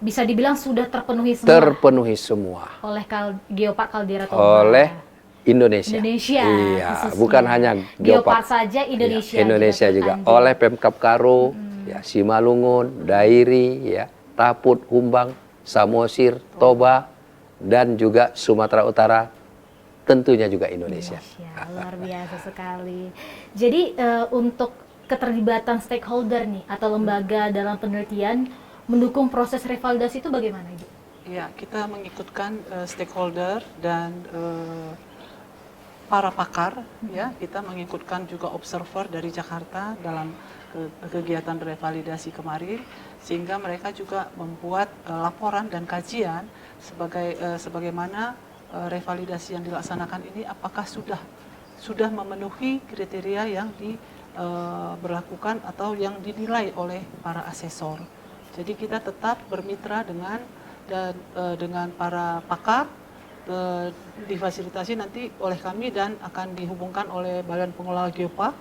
bisa dibilang sudah terpenuhi semua. Terpenuhi semua. Oleh Geopark Caldera Toba. Oleh Indonesia. Iya, bukan hanya Geopark saja, Indonesia. Indonesia juga. Oleh Pemkab Karo, ya, Simalungun, Dairi, ya, Taput, Humbang, Samosir, Toba, dan juga Sumatera Utara. Tentunya juga Indonesia. Luar biasa sekali. Jadi untuk keterlibatan stakeholder nih atau lembaga dalam penelitian mendukung proses revalidasi itu bagaimana, Ibu? Ya, kita mengikutkan stakeholder dan para pakar, ya, kita mengikutkan juga observer dari Jakarta dalam kegiatan revalidasi kemarin, sehingga mereka juga membuat laporan dan kajian sebagaimana revalidasi yang dilaksanakan ini apakah sudah memenuhi kriteria yang diberlakukan atau yang dinilai oleh para asesor. Jadi kita tetap bermitra dengan para pakar, difasilitasi nanti oleh kami dan akan dihubungkan oleh Badan Pengelola Geopark.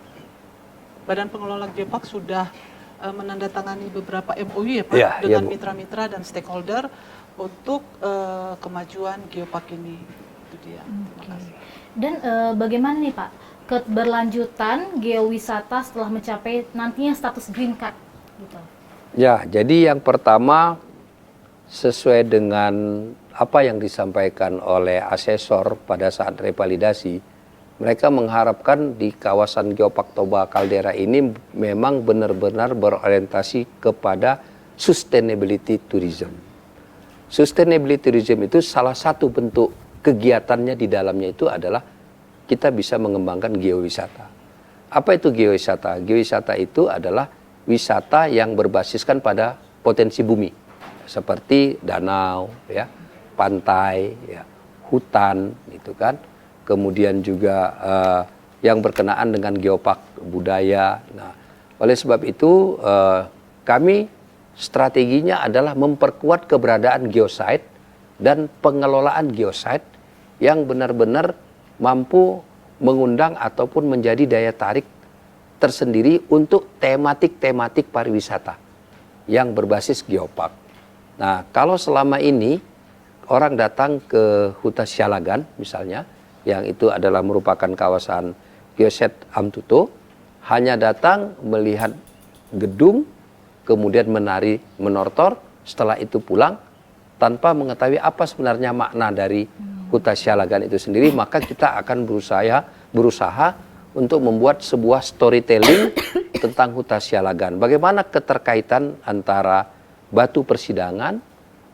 Badan Pengelola Geopark sudah menandatangani beberapa MOU ya Pak, dengan mitra-mitra dan stakeholder untuk kemajuan geopark ini. Itu dia. Terima kasih. Dan bagaimana nih Pak keberlanjutan geowisata setelah mencapai nantinya status green card gitu? Ya, jadi yang pertama sesuai dengan apa yang disampaikan oleh asesor pada saat revalidasi, mereka mengharapkan di kawasan Geopark Toba Caldera ini memang benar-benar berorientasi kepada sustainability tourism. Sustainability tourism itu salah satu bentuk kegiatannya di dalamnya itu adalah kita bisa mengembangkan geowisata. Apa itu geowisata? Geowisata itu adalah wisata yang berbasiskan pada potensi bumi, seperti danau, ya, pantai, ya, hutan, gitu kan. Kemudian juga yang berkenaan dengan geopark budaya. Nah, oleh sebab itu kami strateginya adalah memperkuat keberadaan geosite dan pengelolaan geosite yang benar-benar mampu mengundang ataupun menjadi daya tarik tersendiri untuk tematik-tematik pariwisata yang berbasis geopark. Nah, kalau selama ini orang datang ke Huta Sialagan misalnya, yang itu adalah merupakan kawasan geoset Amtuto, hanya datang melihat gedung, kemudian menari menortor, setelah itu pulang, tanpa mengetahui apa sebenarnya makna dari Huta Sialagan itu sendiri, maka kita akan berusaha untuk membuat sebuah storytelling tentang Huta Sialagan. Bagaimana keterkaitan antara batu persidangan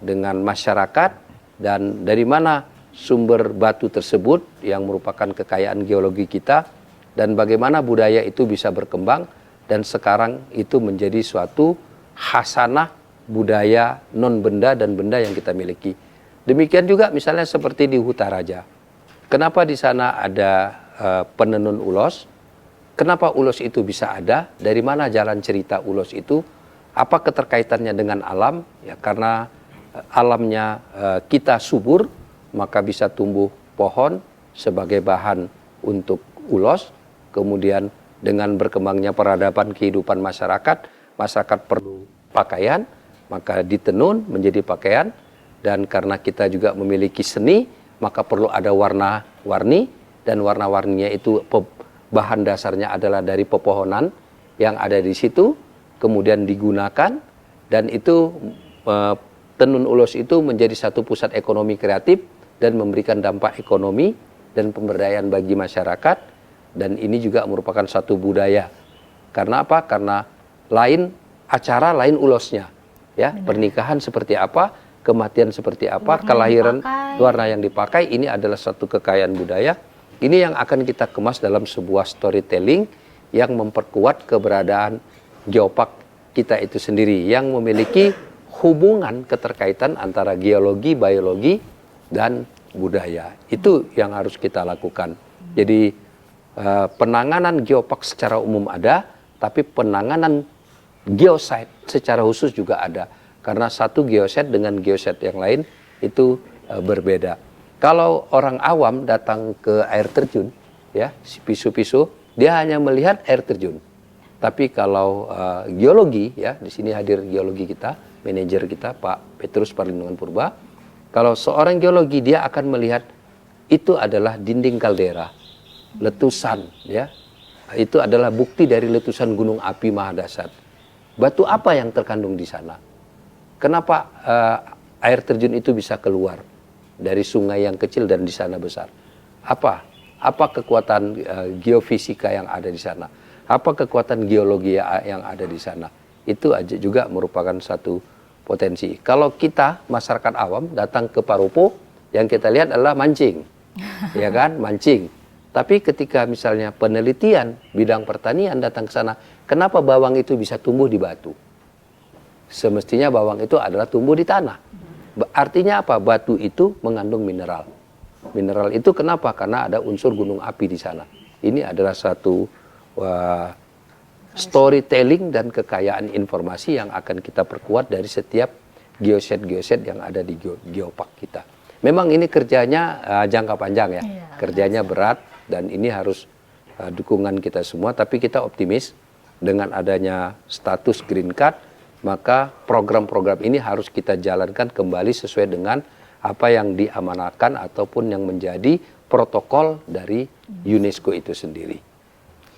dengan masyarakat, dan dari mana sumber batu tersebut yang merupakan kekayaan geologi kita, dan bagaimana budaya itu bisa berkembang dan sekarang itu menjadi suatu khasanah budaya non benda dan benda yang kita miliki. Demikian juga misalnya seperti di Huta Raja. Kenapa di sana ada penenun ulos? Kenapa ulos itu bisa ada? Dari mana jalan cerita ulos itu? Apa keterkaitannya dengan alam? Ya, karena alamnya kita subur, maka bisa tumbuh pohon sebagai bahan untuk ulos. Kemudian dengan berkembangnya peradaban kehidupan masyarakat, masyarakat perlu pakaian, maka ditenun menjadi pakaian. Dan karena kita juga memiliki seni, maka perlu ada warna-warni, dan warna-warninya itu bahan dasarnya adalah dari pepohonan yang ada di situ, kemudian digunakan, dan itu tenun ulos itu menjadi satu pusat ekonomi kreatif dan memberikan dampak ekonomi dan pemberdayaan bagi masyarakat, dan ini juga merupakan satu budaya. Karena apa? Karena lain acara, lain ulosnya, ya. Pernikahan seperti apa, kematian seperti apa, kelahiran, warna yang dipakai, ini adalah satu kekayaan budaya. Ini yang akan kita kemas dalam sebuah storytelling yang memperkuat keberadaan geopark kita itu sendiri, yang memiliki hubungan keterkaitan antara geologi, biologi, dan budaya. Itu yang harus kita lakukan. Jadi penanganan geopark secara umum ada, tapi penanganan geosite secara khusus juga ada. Karena satu geoset dengan geoset yang lain itu berbeda. Kalau orang awam datang ke air terjun, ya, pisu-pisu, dia hanya melihat air terjun. Tapi kalau geologi, ya, di sini hadir geologi kita, manajer kita Pak Petrus Perlindungan Purba. Kalau seorang geologi, dia akan melihat itu adalah dinding kaldera, letusan, ya. Itu adalah bukti dari letusan gunung api Mahadasat. Batu apa yang terkandung di sana? Kenapa air terjun itu bisa keluar dari sungai yang kecil dan di sana besar? Apa kekuatan geofisika yang ada di sana? Apa kekuatan geologi yang ada di sana? Itu aja juga merupakan satu potensi. Kalau kita masyarakat awam datang ke Paropo, yang kita lihat adalah mancing, ya kan, mancing. Tapi ketika misalnya penelitian bidang pertanian datang ke sana, kenapa bawang itu bisa tumbuh di batu? Semestinya bawang itu adalah tumbuh di tanah. Artinya apa? Batu itu mengandung mineral. Mineral itu kenapa? Karena ada unsur gunung api di sana. Ini adalah satu storytelling dan kekayaan informasi yang akan kita perkuat dari setiap geoset yang ada di geopark kita. Memang ini kerjanya jangka panjang ya, kerjanya berat dan ini harus dukungan kita semua. Tapi kita optimis dengan adanya status green card, maka program-program ini harus kita jalankan kembali sesuai dengan apa yang diamanahkan ataupun yang menjadi protokol dari UNESCO itu sendiri.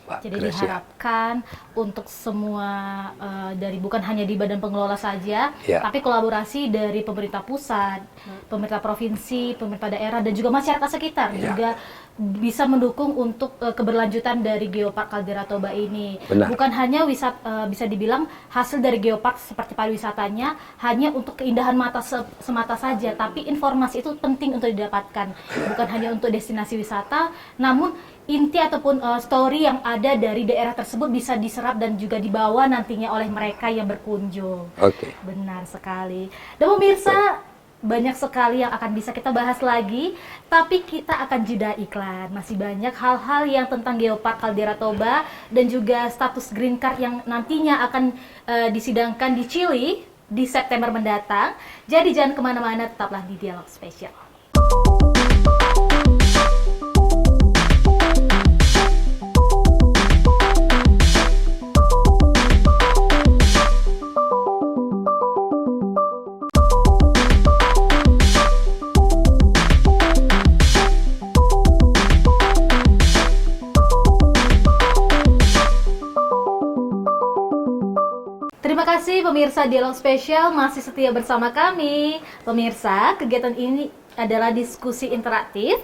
Jadi diharapkan untuk semua dari bukan hanya di badan pengelola saja, tapi kolaborasi dari pemerintah pusat, pemerintah provinsi, pemerintah daerah dan juga masyarakat sekitar juga bisa mendukung untuk keberlanjutan dari Geopark Caldera Toba ini. Benar. Bukan hanya bisa dibilang hasil dari Geopark seperti pariwisatanya hanya untuk keindahan mata semata saja, tapi informasi itu penting untuk didapatkan. Bukan hanya untuk destinasi wisata, namun inti ataupun story yang ada dari daerah tersebut bisa diserap dan juga dibawa nantinya oleh mereka yang berkunjung. Oke. Benar sekali. Dan pemirsa, banyak sekali yang akan bisa kita bahas lagi, tapi kita akan jeda iklan. Masih banyak hal-hal yang tentang Geopark Caldera Toba dan juga status green card yang nantinya akan disidangkan di Chili di September mendatang. Jadi jangan kemana-mana, tetaplah di Dialog Spesial. Terima kasih pemirsa Dialog Spesial masih setia bersama kami. Pemirsa, kegiatan ini adalah diskusi interaktif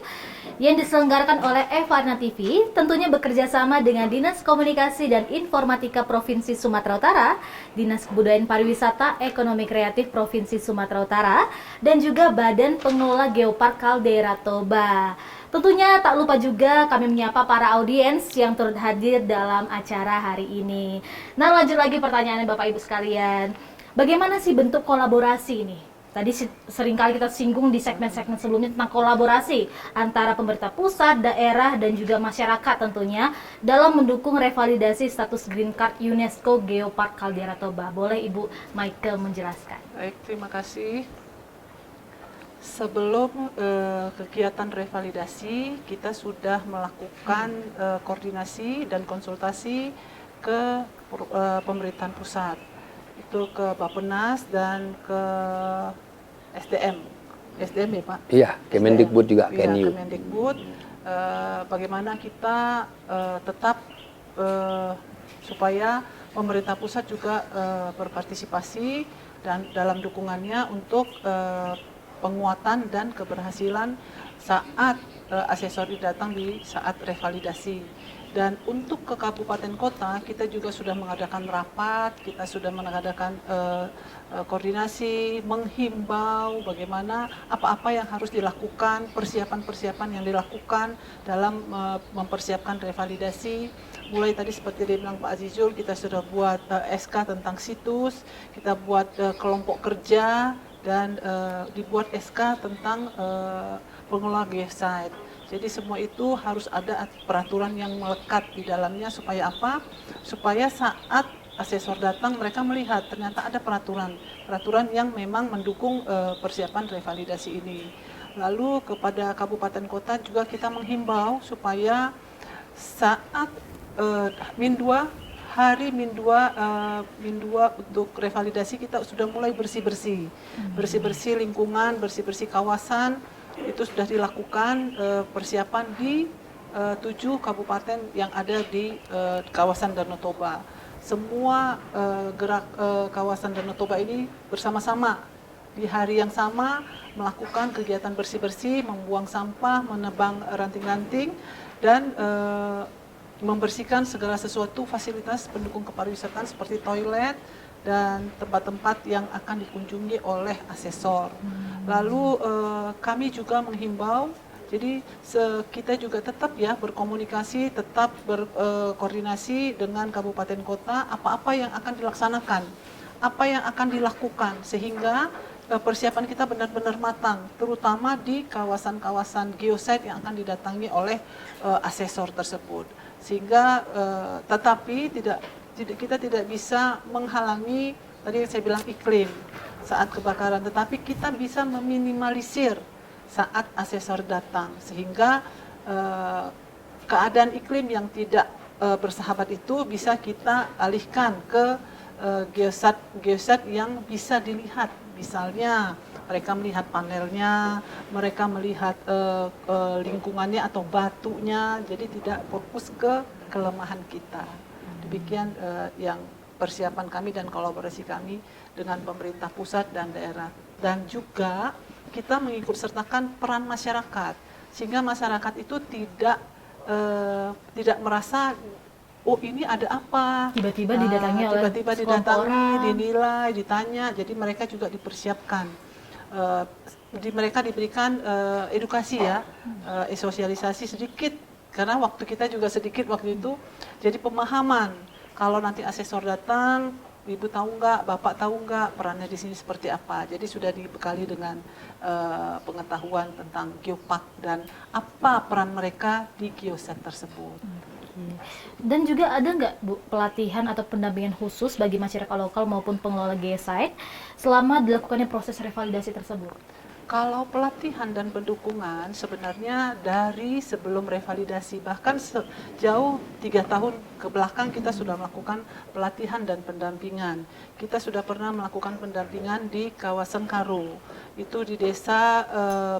yang diselenggarakan oleh Evarna TV, tentunya bekerja sama dengan Dinas Komunikasi dan Informatika Provinsi Sumatera Utara, Dinas Kebudayaan Pariwisata Ekonomi Kreatif Provinsi Sumatera Utara, dan juga Badan Pengelola Geopark Caldera Toba. Tentunya tak lupa juga kami menyapa para audiens yang turut hadir dalam acara hari ini. Nah, lanjut lagi pertanyaannya Bapak Ibu sekalian. Bagaimana sih bentuk kolaborasi ini? Tadi seringkali kita singgung di segmen-segmen sebelumnya tentang kolaborasi antara pemerintah pusat, daerah, dan juga masyarakat tentunya dalam mendukung revalidasi status Green Card UNESCO Geopark Caldera Toba. Boleh Ibu Michael menjelaskan? Baik, terima kasih. Sebelum kegiatan revalidasi, kita sudah melakukan koordinasi dan konsultasi ke pemerintahan pusat. Itu ke Bappenas dan ke SDM ya Pak? Iya, Kemendikbud juga, Iya, Kemendikbud. Bagaimana kita tetap supaya pemerintah pusat juga berpartisipasi dan dalam dukungannya untuk penguatan dan keberhasilan saat asesori datang di saat revalidasi. Dan untuk ke kabupaten kota, kita juga sudah mengadakan rapat, kita sudah mengadakan koordinasi, menghimbau bagaimana apa-apa yang harus dilakukan, persiapan-persiapan yang dilakukan dalam mempersiapkan revalidasi. Mulai tadi seperti dibilang Pak Azizul, kita sudah buat SK tentang situs, kita buat kelompok kerja, dan dibuat SK tentang pengelola geosite. Jadi semua itu harus ada peraturan yang melekat di dalamnya supaya apa? Supaya saat asesor datang mereka melihat ternyata ada peraturan yang memang mendukung persiapan revalidasi ini. Lalu kepada kabupaten kota juga kita menghimbau supaya saat hari min 2 untuk revalidasi kita sudah mulai bersih-bersih lingkungan, bersih-bersih kawasan. Itu sudah dilakukan persiapan di 7 kabupaten yang ada di kawasan Danau Toba. Semua gerak kawasan Danau Toba ini bersama-sama di hari yang sama melakukan kegiatan bersih-bersih, membuang sampah, menebang ranting-ranting, dan membersihkan segala sesuatu fasilitas pendukung kepariwisataan seperti toilet dan tempat-tempat yang akan dikunjungi oleh asesor. Lalu kami juga menghimbau, Jadi kita juga tetap ya berkomunikasi, tetap berkoordinasi dengan kabupaten kota, apa-apa yang akan dilaksanakan, apa yang akan dilakukan, sehingga persiapan kita benar-benar matang, terutama di kawasan-kawasan geosite yang akan didatangi oleh asesor tersebut. Sehingga tetapi kita tidak bisa menghalangi tadi yang saya bilang iklim saat kebakaran, tetapi kita bisa meminimalisir saat asesor datang, sehingga keadaan iklim yang tidak bersahabat itu bisa kita alihkan ke geosat yang bisa dilihat. Misalnya mereka melihat panelnya, mereka melihat lingkungannya atau batunya, jadi tidak fokus ke kelemahan kita. Demikian yang persiapan kami dan kolaborasi kami dengan pemerintah pusat dan daerah. Dan juga kita mengikut sertakan peran masyarakat, sehingga masyarakat itu tidak merasa oh ini ada apa, Tiba-tiba didatangi oleh sekelompok orang. dinilai, ditanya. Jadi mereka juga dipersiapkan, mereka diberikan edukasi ya, sosialisasi sedikit, karena waktu kita juga sedikit waktu itu. Jadi pemahaman, kalau nanti asesor datang, Ibu tahu nggak, Bapak tahu nggak perannya di sini seperti apa. Jadi sudah dibekali dengan pengetahuan tentang geopark dan apa peran mereka di geoset tersebut. Dan juga ada nggak Bu pelatihan atau pendampingan khusus bagi masyarakat lokal maupun pengelola geosite selama dilakukannya proses revalidasi tersebut? Kalau pelatihan dan pendukungan sebenarnya dari sebelum revalidasi, bahkan sejauh 3 tahun ke belakang kita sudah melakukan pelatihan dan pendampingan. Kita sudah pernah melakukan pendampingan di kawasan Karo, itu di desa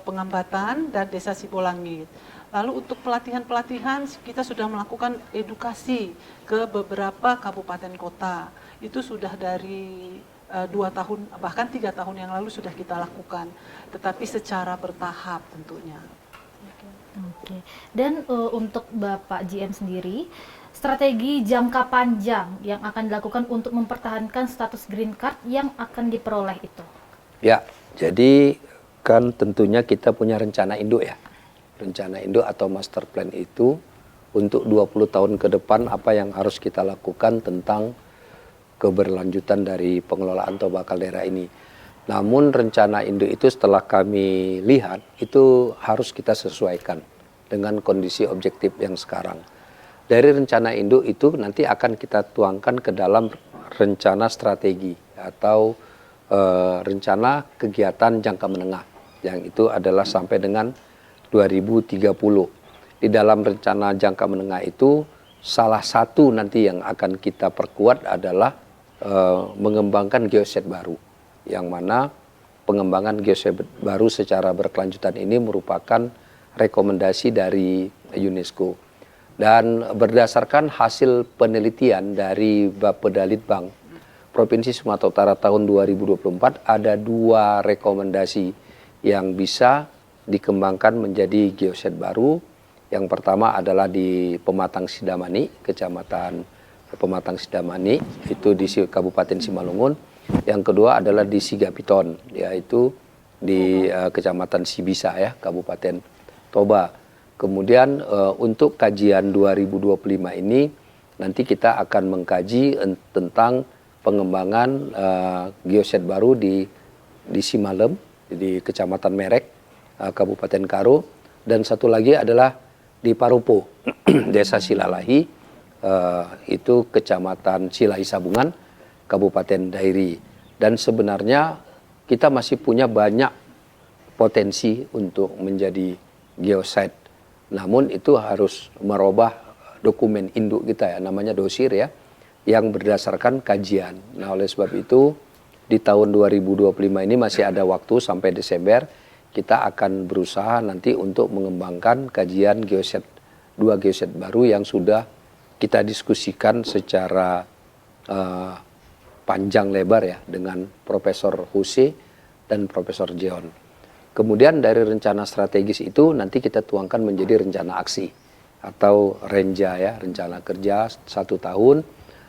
Pengambatan dan desa Sibolangit. Lalu untuk pelatihan-pelatihan kita sudah melakukan edukasi ke beberapa kabupaten kota. Itu sudah dari 2 tahun, bahkan 3 tahun yang lalu sudah kita lakukan, tetapi secara bertahap tentunya. Oke. Dan untuk Bapak GM sendiri, strategi jangka panjang yang akan dilakukan untuk mempertahankan status green card yang akan diperoleh itu? Ya, jadi kan tentunya kita punya rencana induk ya. Rencana induk atau master plan itu untuk 20 tahun ke depan apa yang harus kita lakukan tentang keberlanjutan dari pengelolaan tauba kaldera ini. Namun rencana induk itu setelah kami lihat itu harus kita sesuaikan dengan kondisi objektif yang sekarang. Dari rencana induk itu nanti akan kita tuangkan ke dalam rencana strategi atau rencana kegiatan jangka menengah, yang itu adalah sampai dengan 2030. Di dalam rencana jangka menengah itu salah satu nanti yang akan kita perkuat adalah mengembangkan geoset baru, yang mana pengembangan geoset baru secara berkelanjutan ini merupakan rekomendasi dari UNESCO. Dan berdasarkan hasil penelitian dari Bapedalitbang Provinsi Sumatera Utara tahun 2024, ada 2 rekomendasi yang bisa dikembangkan menjadi geoset baru. Yang pertama adalah di Pematang Sidamani, Kecamatan Pematang Sidamani, itu di Kabupaten Simalungun. Yang kedua adalah di Sigapiton, yaitu di Kecamatan Sibisa ya, Kabupaten Toba. Kemudian untuk kajian 2025 ini nanti kita akan mengkaji tentang pengembangan geoset baru di Simalem, di Kecamatan Merek, Kabupaten Karo, dan satu lagi adalah di Paropo, Desa Silalahi, itu Kecamatan Silahi Sabungan, Kabupaten Dairi. Dan sebenarnya kita masih punya banyak potensi untuk menjadi geosite. Namun itu harus merubah dokumen induk kita ya, namanya dosir ya, yang berdasarkan kajian. Nah oleh sebab itu di tahun 2025 ini masih ada waktu sampai Desember, kita akan berusaha nanti untuk mengembangkan kajian geoset, 2 geoset baru yang sudah kita diskusikan secara panjang lebar ya dengan Profesor Huse dan Profesor Jeon. Kemudian dari rencana strategis itu nanti kita tuangkan menjadi rencana aksi atau renja ya, rencana kerja 1 tahun.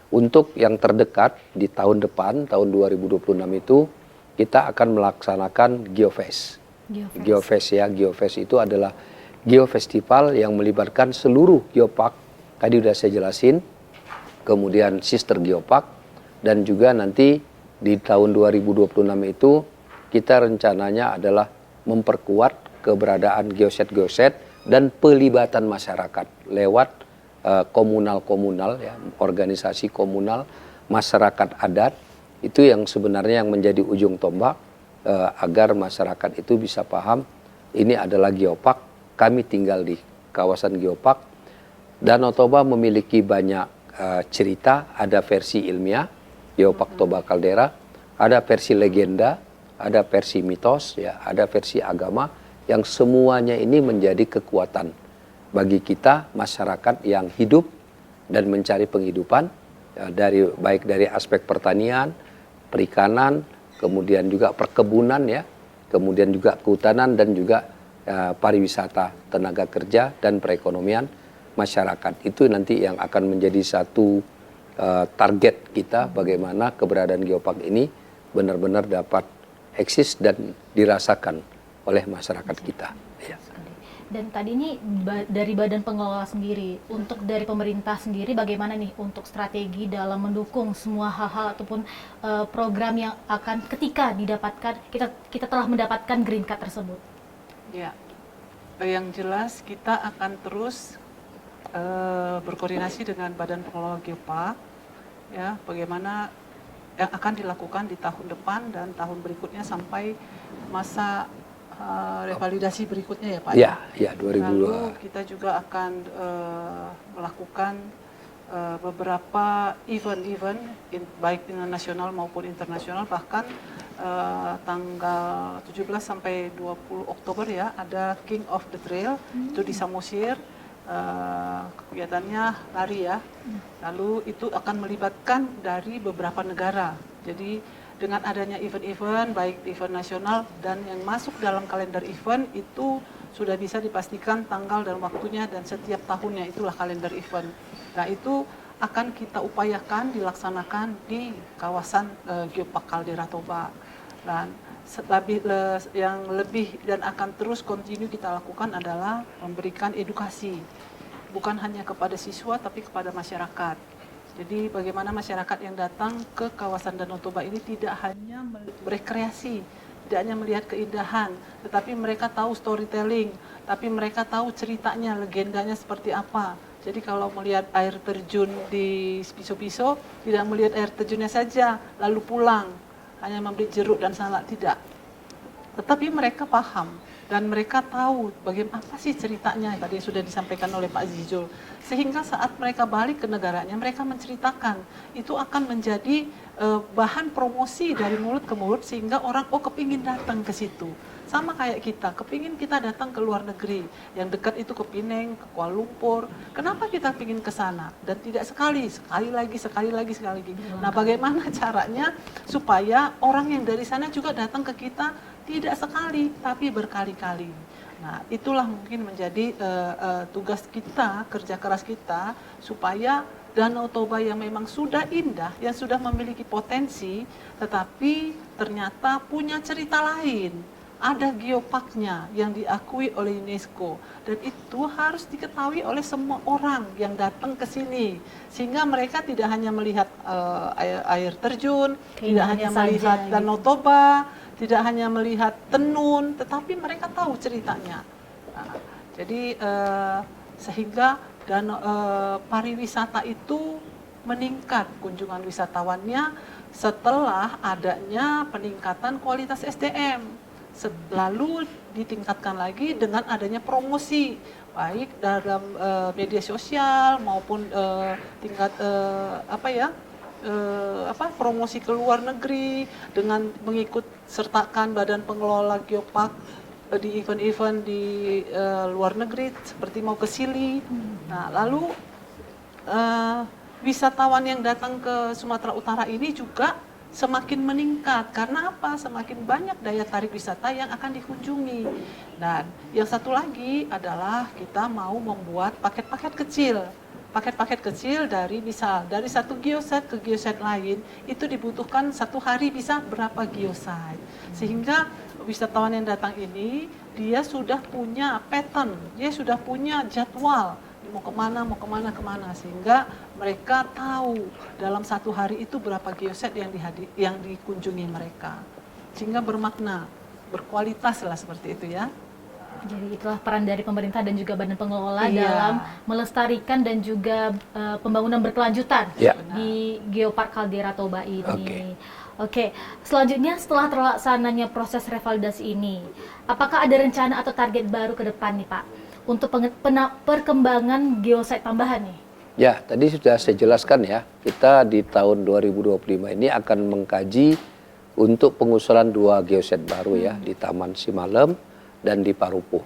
Untuk yang terdekat di tahun depan, tahun 2026 itu kita akan melaksanakan Geofest. Geofest ya, Geofest itu adalah geofestival yang melibatkan seluruh geopark, tadi udah saya jelasin, kemudian sister geopark, dan juga nanti di tahun 2026 itu kita rencananya adalah memperkuat keberadaan geoset-geoset dan pelibatan masyarakat lewat komunal-komunal, ya, organisasi komunal, masyarakat adat, itu yang sebenarnya yang menjadi ujung tombak agar masyarakat itu bisa paham ini adalah geopark, kami tinggal di kawasan geopark. Danau Toba memiliki banyak cerita, ada versi ilmiah, Geopark Toba Caldera, ada versi legenda, ada versi mitos, ya, ada versi agama, yang semuanya ini menjadi kekuatan bagi kita masyarakat yang hidup dan mencari penghidupan, ya, baik dari aspek pertanian, perikanan, kemudian juga perkebunan, ya, kemudian juga kehutanan dan juga pariwisata, tenaga kerja dan perekonomian masyarakat. Itu nanti yang akan menjadi satu target kita, bagaimana keberadaan geopark ini benar-benar dapat eksis dan dirasakan oleh masyarakat kita. Ya. Dan tadi ini dari Badan Pengelola sendiri, untuk dari pemerintah sendiri bagaimana nih untuk strategi dalam mendukung semua hal-hal ataupun program yang akan ketika didapatkan kita telah mendapatkan green card tersebut? Ya, yang jelas kita akan terus berkoordinasi dengan Badan Pengelola Geopark, ya, bagaimana yang akan dilakukan di tahun depan dan tahun berikutnya sampai masa revalidasi berikutnya, ya Pak. Ya, 2002. Lalu kita juga akan melakukan beberapa event-event baik dengan nasional maupun internasional, bahkan tanggal 17 sampai 20 Oktober ya ada King of the Trail itu di Samosir. Kegiatannya lari, ya. Lalu itu akan melibatkan dari beberapa negara. Jadi dengan adanya event-event baik event nasional dan yang masuk dalam kalender event itu sudah bisa dipastikan tanggal dan waktunya, dan setiap tahunnya itulah kalender event. Nah, itu akan kita upayakan dilaksanakan di kawasan Geopark Caldera Toba. Dan yang lebih dan akan terus continue kita lakukan adalah memberikan edukasi, bukan hanya kepada siswa tapi kepada masyarakat. Jadi bagaimana masyarakat yang datang ke kawasan Danau Toba ini tidak hanya berekreasi, tidak hanya melihat keindahan, tetapi mereka tahu storytelling, tapi mereka tahu ceritanya, legendanya seperti apa. Jadi kalau melihat air terjun di Piso-Piso, tidak melihat air terjunnya saja lalu pulang, hanya membeli jeruk dan salak, tidak. Tetapi mereka paham dan mereka tahu bagaimana apa sih ceritanya tadi sudah disampaikan oleh Pak Zizul. Sehingga saat mereka balik ke negaranya, mereka menceritakan. Itu akan menjadi bahan promosi dari mulut ke mulut sehingga orang kepingin datang ke situ. Sama kayak kita, kepingin kita datang ke luar negeri. Yang dekat itu ke Penang, ke Kuala Lumpur. Kenapa kita pingin ke sana? Dan tidak sekali lagi. Nah, bagaimana caranya supaya orang yang dari sana juga datang ke kita tidak sekali, tapi berkali-kali. Nah, itulah mungkin menjadi tugas kita, kerja keras kita, supaya Danau Toba yang memang sudah indah, yang sudah memiliki potensi, tetapi ternyata punya cerita lain. Ada geoparknya yang diakui oleh UNESCO, dan itu harus diketahui oleh semua orang yang datang ke sini, sehingga mereka tidak hanya melihat air terjun, tidak hanya melihat Danau Toba, tidak hanya melihat tenun, tetapi mereka tahu ceritanya. Nah, jadi sehingga pariwisata itu meningkat kunjungan wisatawannya setelah adanya peningkatan kualitas SDM. Lalu ditingkatkan lagi dengan adanya promosi baik dalam media sosial maupun tingkat promosi ke luar negeri dengan mengikut sertakan Badan Pengelola Geopark di event-event di luar negeri seperti mau ke Sili. Nah, lalu wisatawan yang datang ke Sumatera Utara ini juga semakin meningkat. Karena apa? Semakin banyak daya tarik wisata yang akan dikunjungi. Dan yang satu lagi adalah kita mau membuat paket-paket kecil. Paket-paket kecil dari satu geoset ke geoset lain itu dibutuhkan satu hari bisa berapa geosite. Sehingga wisatawan yang datang ini dia sudah punya pattern, dia sudah punya jadwal mau kemana, sehingga mereka tahu dalam satu hari itu berapa geoset yang dikunjungi mereka, sehingga bermakna, berkualitas lah seperti itu ya. Jadi itulah peran dari pemerintah dan juga badan pengelola Iya. dalam melestarikan dan juga pembangunan berkelanjutan Ya. di Geopark Caldera Toba ini. Oke. Oke, selanjutnya setelah terlaksananya proses revalidasi ini, apakah ada rencana atau target baru ke depan nih Pak untuk perkembangan geosite tambahan nih? Ya, tadi sudah saya jelaskan ya, kita di tahun 2025 ini akan mengkaji untuk pengusulan 2 geoset baru ya, di Taman Simalem dan di Paropo.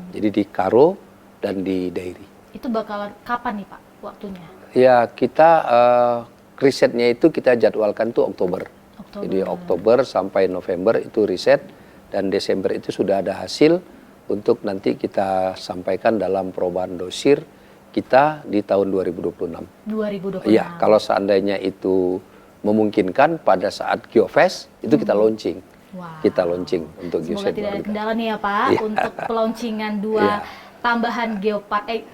Jadi di Karo dan di Dairi. Itu bakalan kapan nih Pak waktunya? Ya, kita risetnya itu kita jadwalkan tuh Oktober. Jadi Oktober sampai November itu riset, dan Desember itu sudah ada hasil untuk nanti kita sampaikan dalam perubahan dosir kita di tahun 2026. 2026. Iya, kalau seandainya itu memungkinkan pada saat Geofest itu kita launching. Wow. Kita launching untuk Semoga geosite tidak ada baru kita. kendala nih ya Pak Iya. untuk pelauncingan 2 Iya. tambahan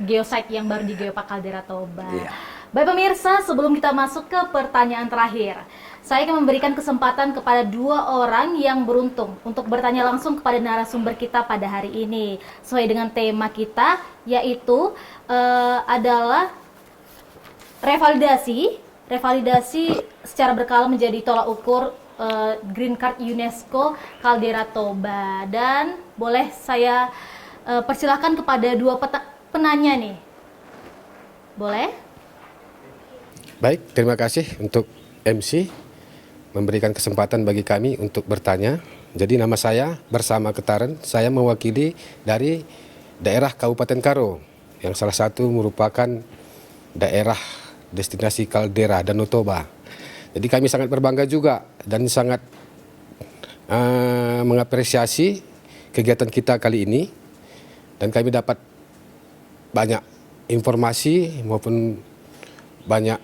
geosite yang baru di Geopark Caldera Toba. Iya. Baik pemirsa, sebelum kita masuk ke pertanyaan terakhir, saya akan memberikan kesempatan kepada 2 orang yang beruntung untuk bertanya langsung kepada narasumber kita pada hari ini sesuai dengan tema kita, yaitu adalah revalidasi secara berkala menjadi tolak ukur Green Card UNESCO Caldera Toba. Dan boleh saya persilahkan kepada 2 penanya nih. Boleh? Baik, terima kasih untuk MC memberikan kesempatan bagi kami untuk bertanya. Jadi nama saya bersama Ketaren, saya mewakili dari daerah Kabupaten Karo yang salah satu merupakan daerah destinasi kaldera Danau Toba. Jadi kami sangat berbangga juga dan sangat mengapresiasi kegiatan kita kali ini, dan kami dapat banyak informasi maupun banyak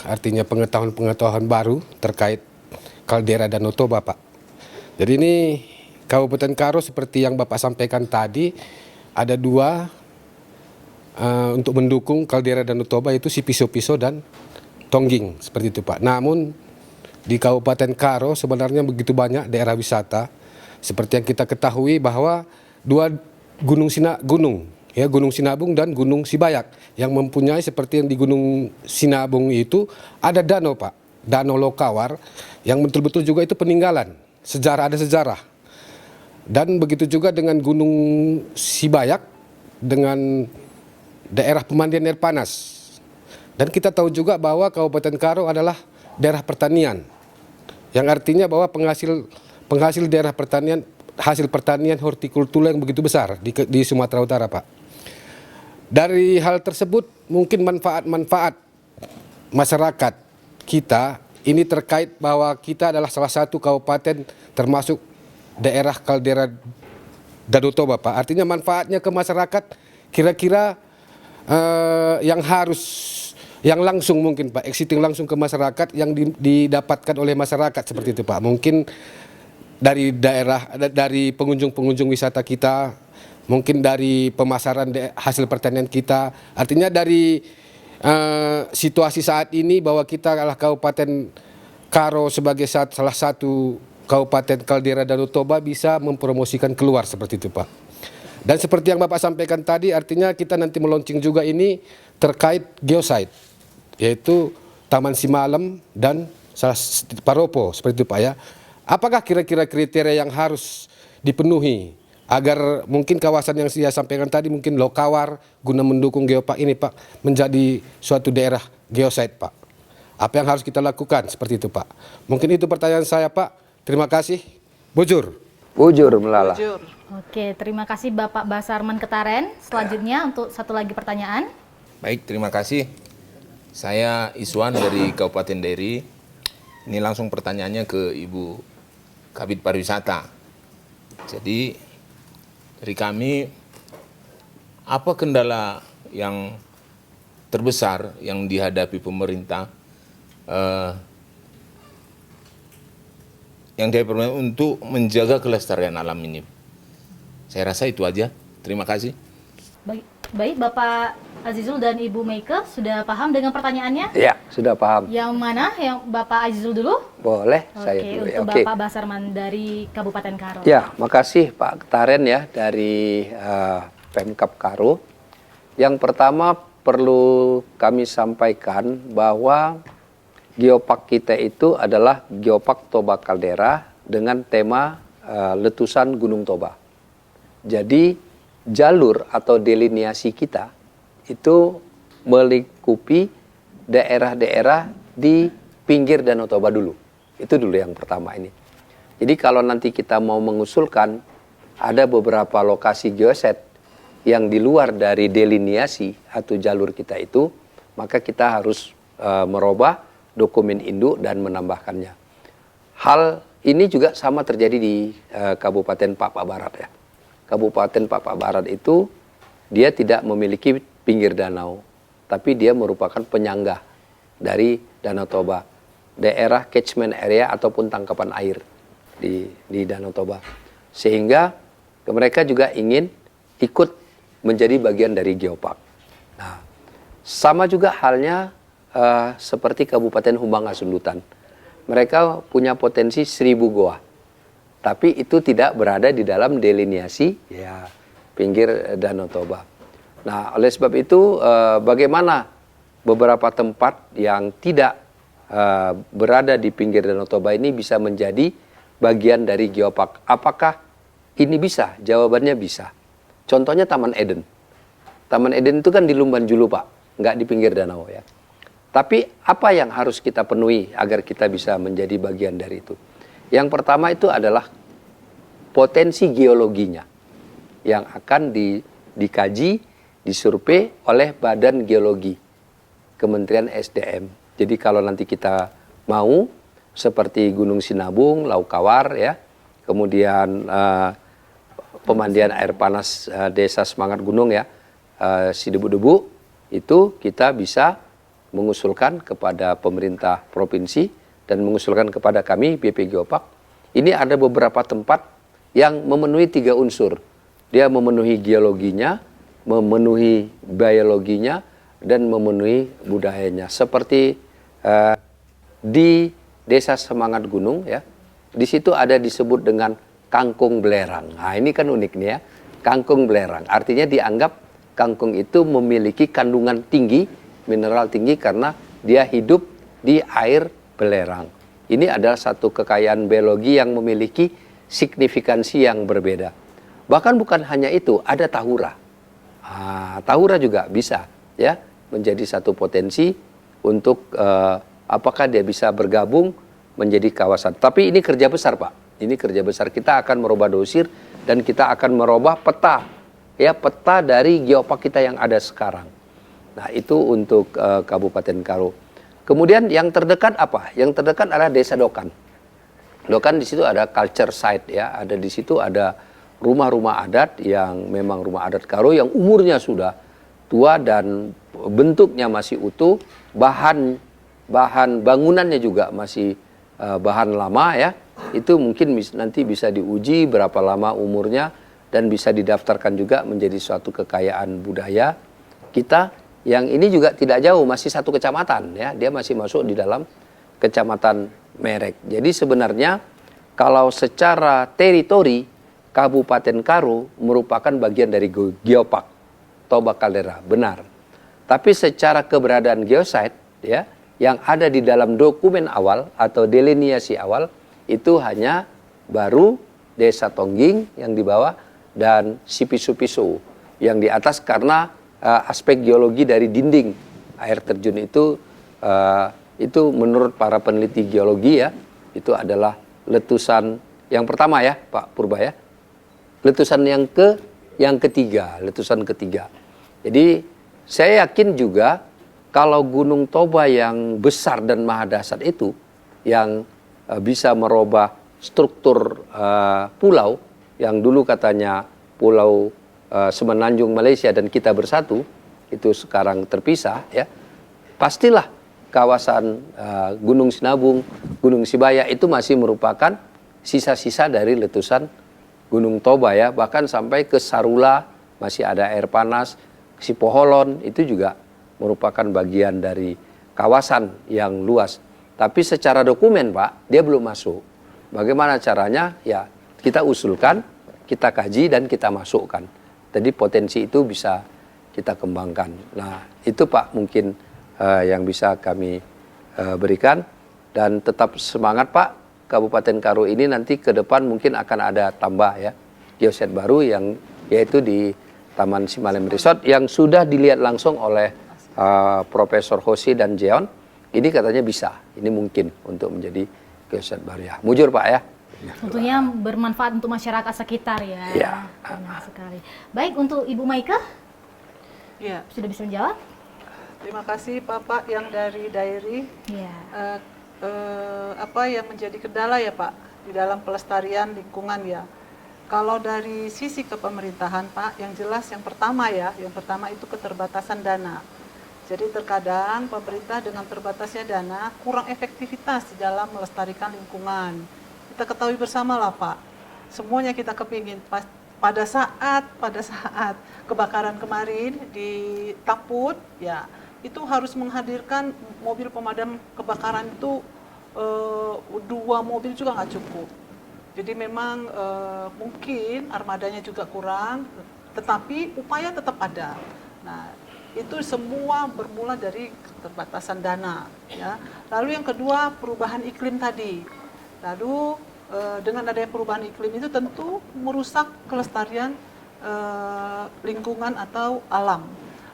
artinya pengetahuan baru terkait kaldera Danau Toba, Pak. Jadi ini Kabupaten Karo seperti yang Bapak sampaikan tadi, ada 2 untuk mendukung kaldera Danau Toba, itu si Piso-Piso dan Tongging, seperti itu Pak. Namun di Kabupaten Karo sebenarnya begitu banyak daerah wisata, seperti yang kita ketahui bahwa 2 gunung Sinabung dan Gunung Sibayak, yang mempunyai seperti yang di Gunung Sinabung itu ada danau Pak, Danau Lokawar, yang betul-betul juga itu peninggalan, ada sejarah. Dan begitu juga dengan Gunung Sibayak dengan daerah pemandian air panas. Dan kita tahu juga bahwa Kabupaten Karo adalah daerah pertanian, yang artinya bahwa penghasil daerah pertanian, hasil pertanian hortikultura yang begitu besar di Sumatera Utara, Pak. Dari hal tersebut mungkin manfaat-manfaat masyarakat kita ini terkait bahwa kita adalah salah satu kabupaten termasuk daerah kaldera Danau Toba, Pak. Artinya manfaatnya ke masyarakat kira-kira yang langsung mungkin Pak, exiting langsung ke masyarakat yang didapatkan oleh masyarakat seperti itu Pak. Mungkin dari pengunjung-pengunjung wisata kita, mungkin dari pemasaran hasil pertanian kita. Artinya dari situasi saat ini bahwa kita adalah Kabupaten Karo sebagai salah satu Kabupaten kaldera Danau Toba bisa mempromosikan keluar seperti itu Pak. Dan seperti yang Bapak sampaikan tadi, artinya kita nanti meluncing juga ini terkait geosite, yaitu Taman Simalem dan Paropo seperti itu Pak ya. Apakah kira-kira kriteria yang harus dipenuhi agar mungkin kawasan yang saya sampaikan tadi, mungkin Lokawar, guna mendukung Geopark ini Pak, menjadi suatu daerah geosite Pak? Apa yang harus kita lakukan seperti itu Pak? Mungkin itu pertanyaan saya Pak. Terima kasih. Bujur. Bujur melala. Jujur. Oke, terima kasih Bapak Basarman Ketaren. Selanjutnya untuk satu lagi pertanyaan. Baik, terima kasih. Saya Iswan dari Kabupaten Dairi. Ini langsung pertanyaannya ke Ibu Kabid Pariwisata. Jadi dari kami, apa kendala yang terbesar yang dihadapi pemerintah yang dia perlu untuk menjaga kelestarian alam ini? Saya rasa itu aja. Terima kasih. Baik, Bapak Azizul dan Ibu Meike sudah paham dengan pertanyaannya? Ya, sudah paham. Yang mana? Yang Bapak Azizul dulu? Boleh, Oke, saya dulu. untuk Oke. Bapak Basarman dari Kabupaten Karo. Ya, makasih Pak Taren ya dari Pemkab Karo. Yang pertama perlu kami sampaikan bahwa geopark kita itu adalah Geopark Toba Caldera dengan tema letusan Gunung Toba. Jadi jalur atau delineasi kita itu melingkupi daerah-daerah di pinggir Danau Toba dulu. Itu dulu yang pertama ini. Jadi kalau nanti kita mau mengusulkan ada beberapa lokasi geoset yang di luar dari delineasi atau jalur kita itu, maka kita harus merubah dokumen induk dan menambahkannya. Hal ini juga sama terjadi di Kabupaten Papua Barat ya. Kabupaten Papua Barat itu dia tidak memiliki pinggir danau, tapi dia merupakan penyangga dari Danau Toba, daerah catchment area ataupun tangkapan air di Danau Toba. Sehingga mereka juga ingin ikut menjadi bagian dari geopark. Nah, sama juga halnya seperti Kabupaten Humbang Hasundutan. Mereka punya potensi 1000 goa. Tapi itu tidak berada di dalam delineasi ya pinggir Danau Toba. Nah, oleh sebab itu bagaimana beberapa tempat yang tidak berada di pinggir Danau Toba ini bisa menjadi bagian dari geopark? Apakah ini bisa? Jawabannya bisa. Contohnya Taman Eden. Taman Eden itu kan di Lumban Julu, Pak, nggak di pinggir danau ya. Tapi apa yang harus kita penuhi agar kita bisa menjadi bagian dari itu? Yang pertama itu adalah potensi geologinya yang akan dikaji, disurvei oleh Badan Geologi Kementerian SDM. Jadi kalau nanti kita mau seperti Gunung Sinabung, Laukawar ya, kemudian pemandian air panas Desa Semangat Gunung ya, Sidebu-debu, itu kita bisa mengusulkan kepada pemerintah provinsi dan mengusulkan kepada kami BP Geopark. Ini ada beberapa tempat yang memenuhi 3 unsur. Dia memenuhi geologinya, memenuhi biologinya, dan memenuhi budayanya. Seperti di Desa Semangat Gunung ya, di situ ada disebut dengan kangkung belerang. Nah, ini kan unik nih ya, kangkung belerang. Artinya dianggap kangkung itu memiliki kandungan tinggi, mineral tinggi karena dia hidup di air belerang. Ini adalah satu kekayaan biologi yang memiliki signifikansi yang berbeda. Bahkan bukan hanya itu, ada tahura. Tahura juga bisa ya menjadi satu potensi untuk apakah dia bisa bergabung menjadi kawasan. Tapi ini kerja besar, Pak. Ini kerja besar. Kita akan merubah dosir dan kita akan merubah peta ya, peta dari geopark kita yang ada sekarang. Nah, itu untuk Kabupaten Karo. Kemudian yang terdekat apa? Yang terdekat adalah Desa Dokan. Dokan di situ ada culture site ya, ada di situ ada rumah-rumah adat yang memang rumah adat Karo yang umurnya sudah tua dan bentuknya masih utuh, bahan bangunannya juga masih bahan lama ya. Itu mungkin nanti bisa diuji berapa lama umurnya dan bisa didaftarkan juga menjadi suatu kekayaan budaya kita. Yang ini juga tidak jauh, masih satu kecamatan ya, dia masih masuk di dalam kecamatan Merek. Jadi sebenarnya kalau secara teritori Kabupaten Karo merupakan bagian dari geopark Toba Caldera, benar. Tapi secara keberadaan geosite ya, yang ada di dalam dokumen awal atau delineasi awal itu hanya baru Desa Tongging yang di bawah dan Sipisu-Pisu yang di atas karena aspek geologi dari dinding air terjun itu menurut para peneliti geologi ya, itu adalah letusan yang pertama ya Pak Purba ya, letusan yang ketiga. Jadi saya yakin juga kalau Gunung Toba yang besar dan mahadasat itu yang bisa merubah struktur pulau yang dulu katanya pulau Semenanjung Malaysia dan kita bersatu itu sekarang terpisah ya, pastilah kawasan Gunung Sinabung, Gunung Sibaya itu masih merupakan sisa-sisa dari letusan Gunung Toba ya, bahkan sampai ke Sarula masih ada air panas, Sipoholon itu juga merupakan bagian dari kawasan yang luas. Tapi secara dokumen Pak, dia belum masuk. Bagaimana caranya? Ya kita usulkan, kita kaji dan kita masukkan. Jadi potensi itu bisa kita kembangkan. Nah itu Pak mungkin yang bisa kami berikan. Dan tetap semangat Pak, Kabupaten Karo ini nanti ke depan mungkin akan ada tambah ya geoset baru yang yaitu di Taman Simalem Resort yang sudah dilihat langsung oleh Profesor Hosi dan Jeon. Ini katanya bisa, ini mungkin untuk menjadi geoset baru ya. Mujur Pak ya. Tentunya bermanfaat untuk masyarakat sekitar ya. Ya. Benar sekali. Baik, untuk Ibu Maike Ya, sudah bisa menjawab? terima kasih Bapak yang dari Dairi. Ya. Apa yang menjadi kendala ya Pak di dalam pelestarian lingkungan ya? Kalau dari sisi kepemerintahan Pak, yang jelas yang pertama itu keterbatasan dana. Jadi terkadang pemerintah dengan terbatasnya dana kurang efektivitas di dalam melestarikan lingkungan. Kita ketahui bersama lah Pak, semuanya kita kepingin pada saat kebakaran kemarin di Taput ya, itu harus menghadirkan mobil pemadam kebakaran itu 2 mobil juga nggak cukup. Jadi memang mungkin armadanya juga kurang, tetapi upaya tetap ada. Nah, itu semua bermula dari keterbatasan dana. Ya. Lalu yang kedua perubahan iklim tadi. Lalu dengan adanya perubahan iklim itu tentu merusak kelestarian lingkungan atau alam.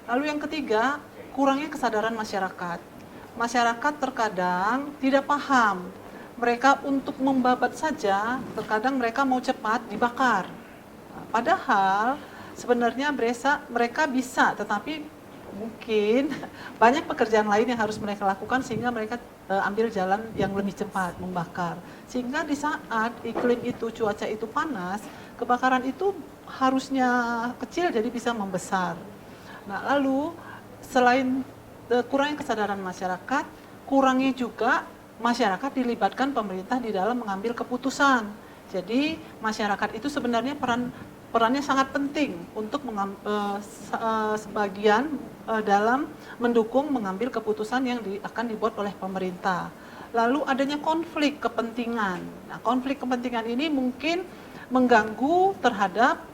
Lalu yang ketiga kurangnya kesadaran masyarakat. Masyarakat terkadang tidak paham. Mereka untuk membabat saja, terkadang mereka mau cepat dibakar. Padahal sebenarnya mereka bisa, tetapi mungkin banyak pekerjaan lain yang harus mereka lakukan sehingga mereka ambil jalan yang lebih cepat membakar. Sehingga di saat iklim itu, cuaca itu panas, kebakaran itu harusnya kecil jadi bisa membesar. Nah, lalu selain kurangnya kesadaran masyarakat, kurangnya juga masyarakat dilibatkan pemerintah di dalam mengambil keputusan. Jadi masyarakat itu sebenarnya perannya sangat penting untuk sebagian dalam mendukung mengambil keputusan yang akan dibuat oleh pemerintah. Lalu adanya konflik kepentingan. Nah, konflik kepentingan ini mungkin mengganggu terhadap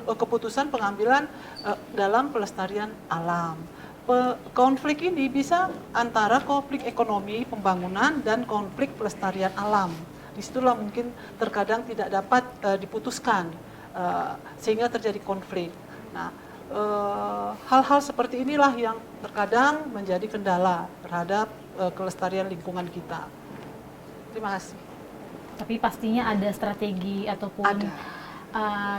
keputusan pengambilan dalam pelestarian alam. Konflik ini bisa antara konflik ekonomi pembangunan dan konflik pelestarian alam. Disitulah mungkin terkadang tidak dapat diputuskan sehingga terjadi konflik. Nah, hal-hal seperti inilah yang terkadang menjadi kendala terhadap kelestarian lingkungan kita. Terima kasih. Tapi pastinya ada strategi ataupun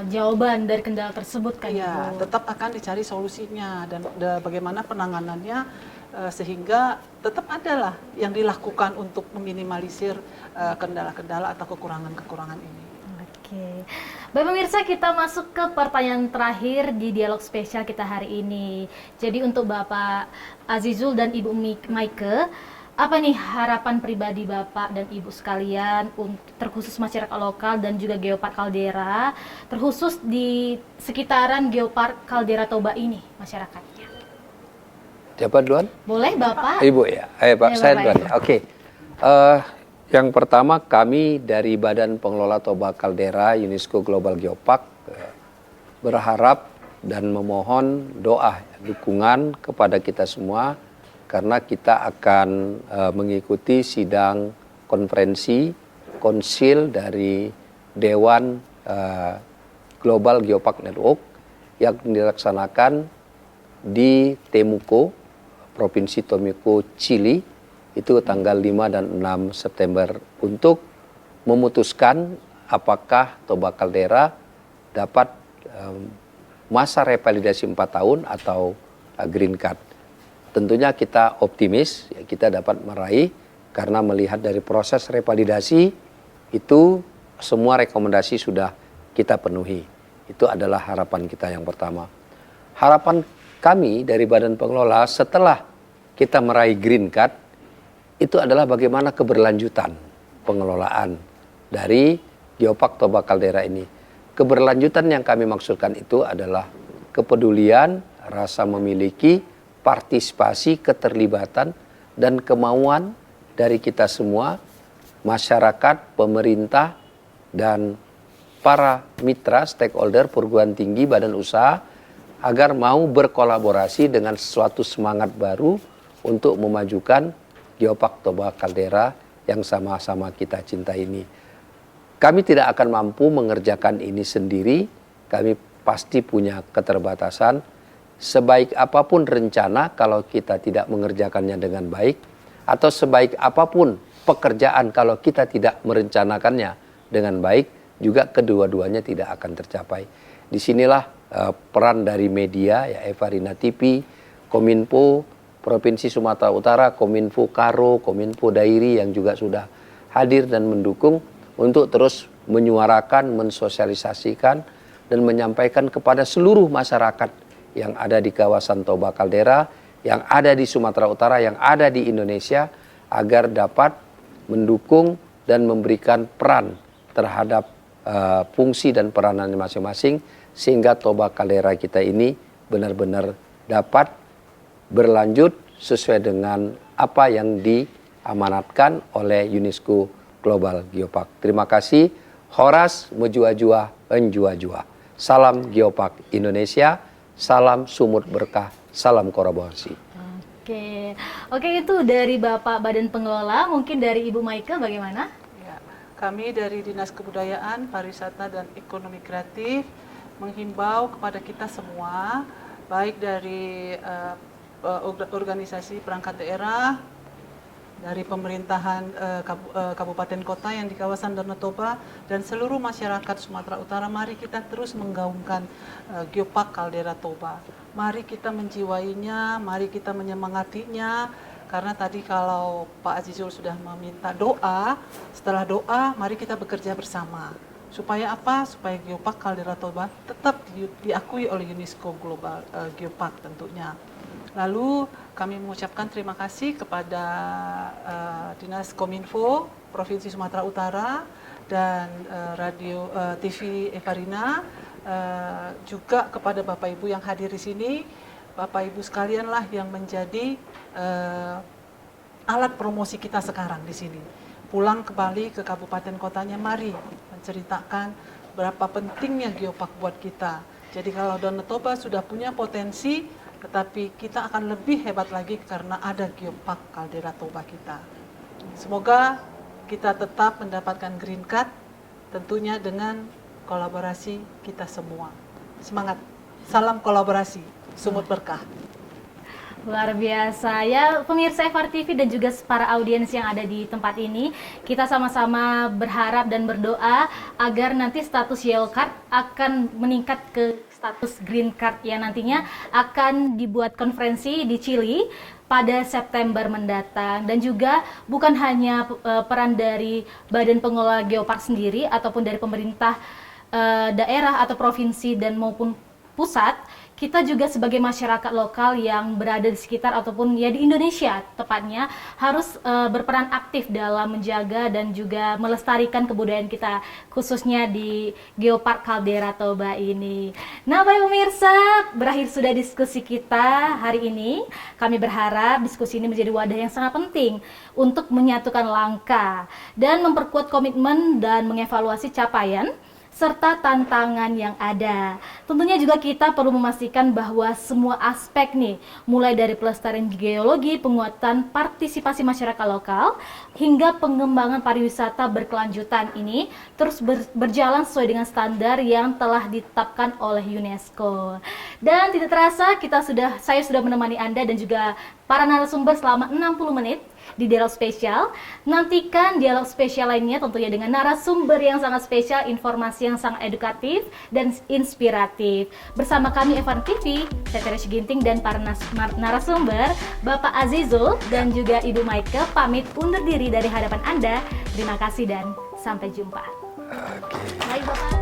jawaban dari kendala tersebut kan ya, Ibu? Tetap akan dicari solusinya dan bagaimana penanganannya sehingga tetap adalah yang dilakukan untuk meminimalisir kendala-kendala atau kekurangan-kekurangan ini. Oke. Baik pemirsa, kita masuk ke pertanyaan terakhir di dialog spesial kita hari ini. Jadi untuk Bapak Azizul dan Ibu Maike, apa nih harapan pribadi Bapak dan Ibu sekalian terkhusus masyarakat lokal dan juga Geopark Caldera, terkhusus di sekitaran Geopark Caldera Toba ini masyarakatnya? Siapa duluan? Boleh Bapak? Ibu ya? Pak, Ya, saya Bapak, duluan. ya. Oke. Yang pertama kami dari Badan Pengelola Toba Caldera UNESCO Global Geopark berharap dan memohon doa, dukungan kepada kita semua karena kita akan mengikuti sidang konferensi konsil dari Dewan Global Geopark Network yang dilaksanakan di Temuco, Provinsi Temuco, Chili, itu tanggal 5 dan 6 September untuk memutuskan apakah Toba Caldera dapat masa revalidasi 4 tahun atau green card. Tentunya kita optimis kita dapat meraih karena melihat dari proses revalidasi itu semua rekomendasi sudah kita penuhi. Itu adalah harapan kita yang pertama. Harapan kami dari Badan Pengelola setelah kita meraih green card itu adalah bagaimana keberlanjutan pengelolaan dari Geopark Toba Caldera ini. keberlanjutan yang kami maksudkan itu adalah kepedulian, rasa memiliki, partisipasi, keterlibatan, dan kemauan dari kita semua, masyarakat, pemerintah, dan para mitra, stakeholder, perguruan tinggi, badan usaha, agar mau berkolaborasi dengan suatu semangat baru untuk memajukan Geopark Toba Caldera yang sama-sama kita cinta ini. Kami tidak akan mampu mengerjakan ini sendiri, kami pasti punya keterbatasan. Sebaik apapun rencana, kalau kita tidak mengerjakannya dengan baik, atau sebaik apapun pekerjaan kalau kita tidak merencanakannya dengan baik, juga kedua-duanya tidak akan tercapai. Disinilah peran dari media, ya Evarina TV, Kominfo, Provinsi Sumatera Utara, Kominfo Karo, Kominfo Dairi yang juga sudah hadir dan mendukung untuk terus menyuarakan, mensosialisasikan, dan menyampaikan kepada seluruh masyarakat yang ada di kawasan Toba Caldera, yang ada di Sumatera Utara, yang ada di Indonesia, agar dapat mendukung dan memberikan peran terhadap fungsi dan peranannya masing-masing, sehingga Toba Caldera kita ini benar-benar dapat berlanjut sesuai dengan apa yang diamanatkan oleh UNESCO Global Geopark. Terima kasih. Horas mejua-jua enjua-jua. Salam Geopark Indonesia, salam sumut berkah, salam kolaborasi. Oke, itu dari Bapak Badan Pengelola. Mungkin dari Ibu Maika bagaimana? Ya, kami dari Dinas Kebudayaan, Pariwisata, dan Ekonomi Kreatif menghimbau kepada kita semua, baik dari organisasi perangkat daerah, dari pemerintahan kabupaten kota yang di kawasan Danau Toba, dan seluruh masyarakat Sumatera Utara, mari kita terus menggaungkan Geopark Caldera Toba. Mari kita menjiwainya, mari kita menyemangatinya, karena tadi kalau Pak Azizul sudah meminta doa, setelah doa mari kita bekerja bersama. Supaya apa? Supaya Geopark Caldera Toba tetap diakui oleh UNESCO Global Geopark tentunya. Lalu kami mengucapkan terima kasih kepada Dinas Kominfo Provinsi Sumatera Utara dan Radio TV Evarina, juga kepada Bapak Ibu yang hadir di sini. Bapak Ibu sekalianlah yang menjadi alat promosi kita sekarang di sini. Pulang kembali ke kabupaten kotanya, mari menceritakan berapa pentingnya Geopark buat kita. Jadi kalau Danau Toba sudah punya potensi, tetapi kita akan lebih hebat lagi karena ada Geopark Caldera Toba kita. Semoga kita tetap mendapatkan green card, tentunya dengan kolaborasi kita semua. Semangat, salam kolaborasi, sumut berkah. Luar biasa ya, pemirsa FR TV dan juga para audiens yang ada di tempat ini, kita sama-sama berharap dan berdoa agar nanti status Yellow Card akan meningkat ke status Green Card yang nantinya akan dibuat konferensi di Chili pada September mendatang. Dan juga bukan hanya peran dari Badan Pengelola Geopark sendiri ataupun dari pemerintah daerah atau provinsi dan maupun pusat, kita juga sebagai masyarakat lokal yang berada di sekitar ataupun ya di Indonesia tepatnya harus berperan aktif dalam menjaga dan juga melestarikan kebudayaan kita, khususnya di Geopark Caldera Toba ini. Nah, baik pemirsa, berakhir sudah diskusi kita hari ini. Kami berharap diskusi ini menjadi wadah yang sangat penting untuk menyatukan langkah dan memperkuat komitmen dan mengevaluasi capaian serta tantangan yang ada. Tentunya juga kita perlu memastikan bahwa semua aspek nih, mulai dari pelestarian geologi, penguatan partisipasi masyarakat lokal, hingga pengembangan pariwisata berkelanjutan ini terus berjalan sesuai dengan standar yang telah ditetapkan oleh UNESCO. Dan tidak terasa saya sudah menemani Anda dan juga para narasumber selama 60 menit di dialog spesial. Nantikan dialog spesial lainnya tentunya dengan narasumber yang sangat spesial, informasi yang sangat edukatif dan inspiratif. Bersama kami Evan TV, saya Teresia Ginting dan para narasumber, Bapak Azizul dan juga Ibu Maika pamit undur diri dari hadapan Anda. Terima kasih dan sampai jumpa. Baik Bapak.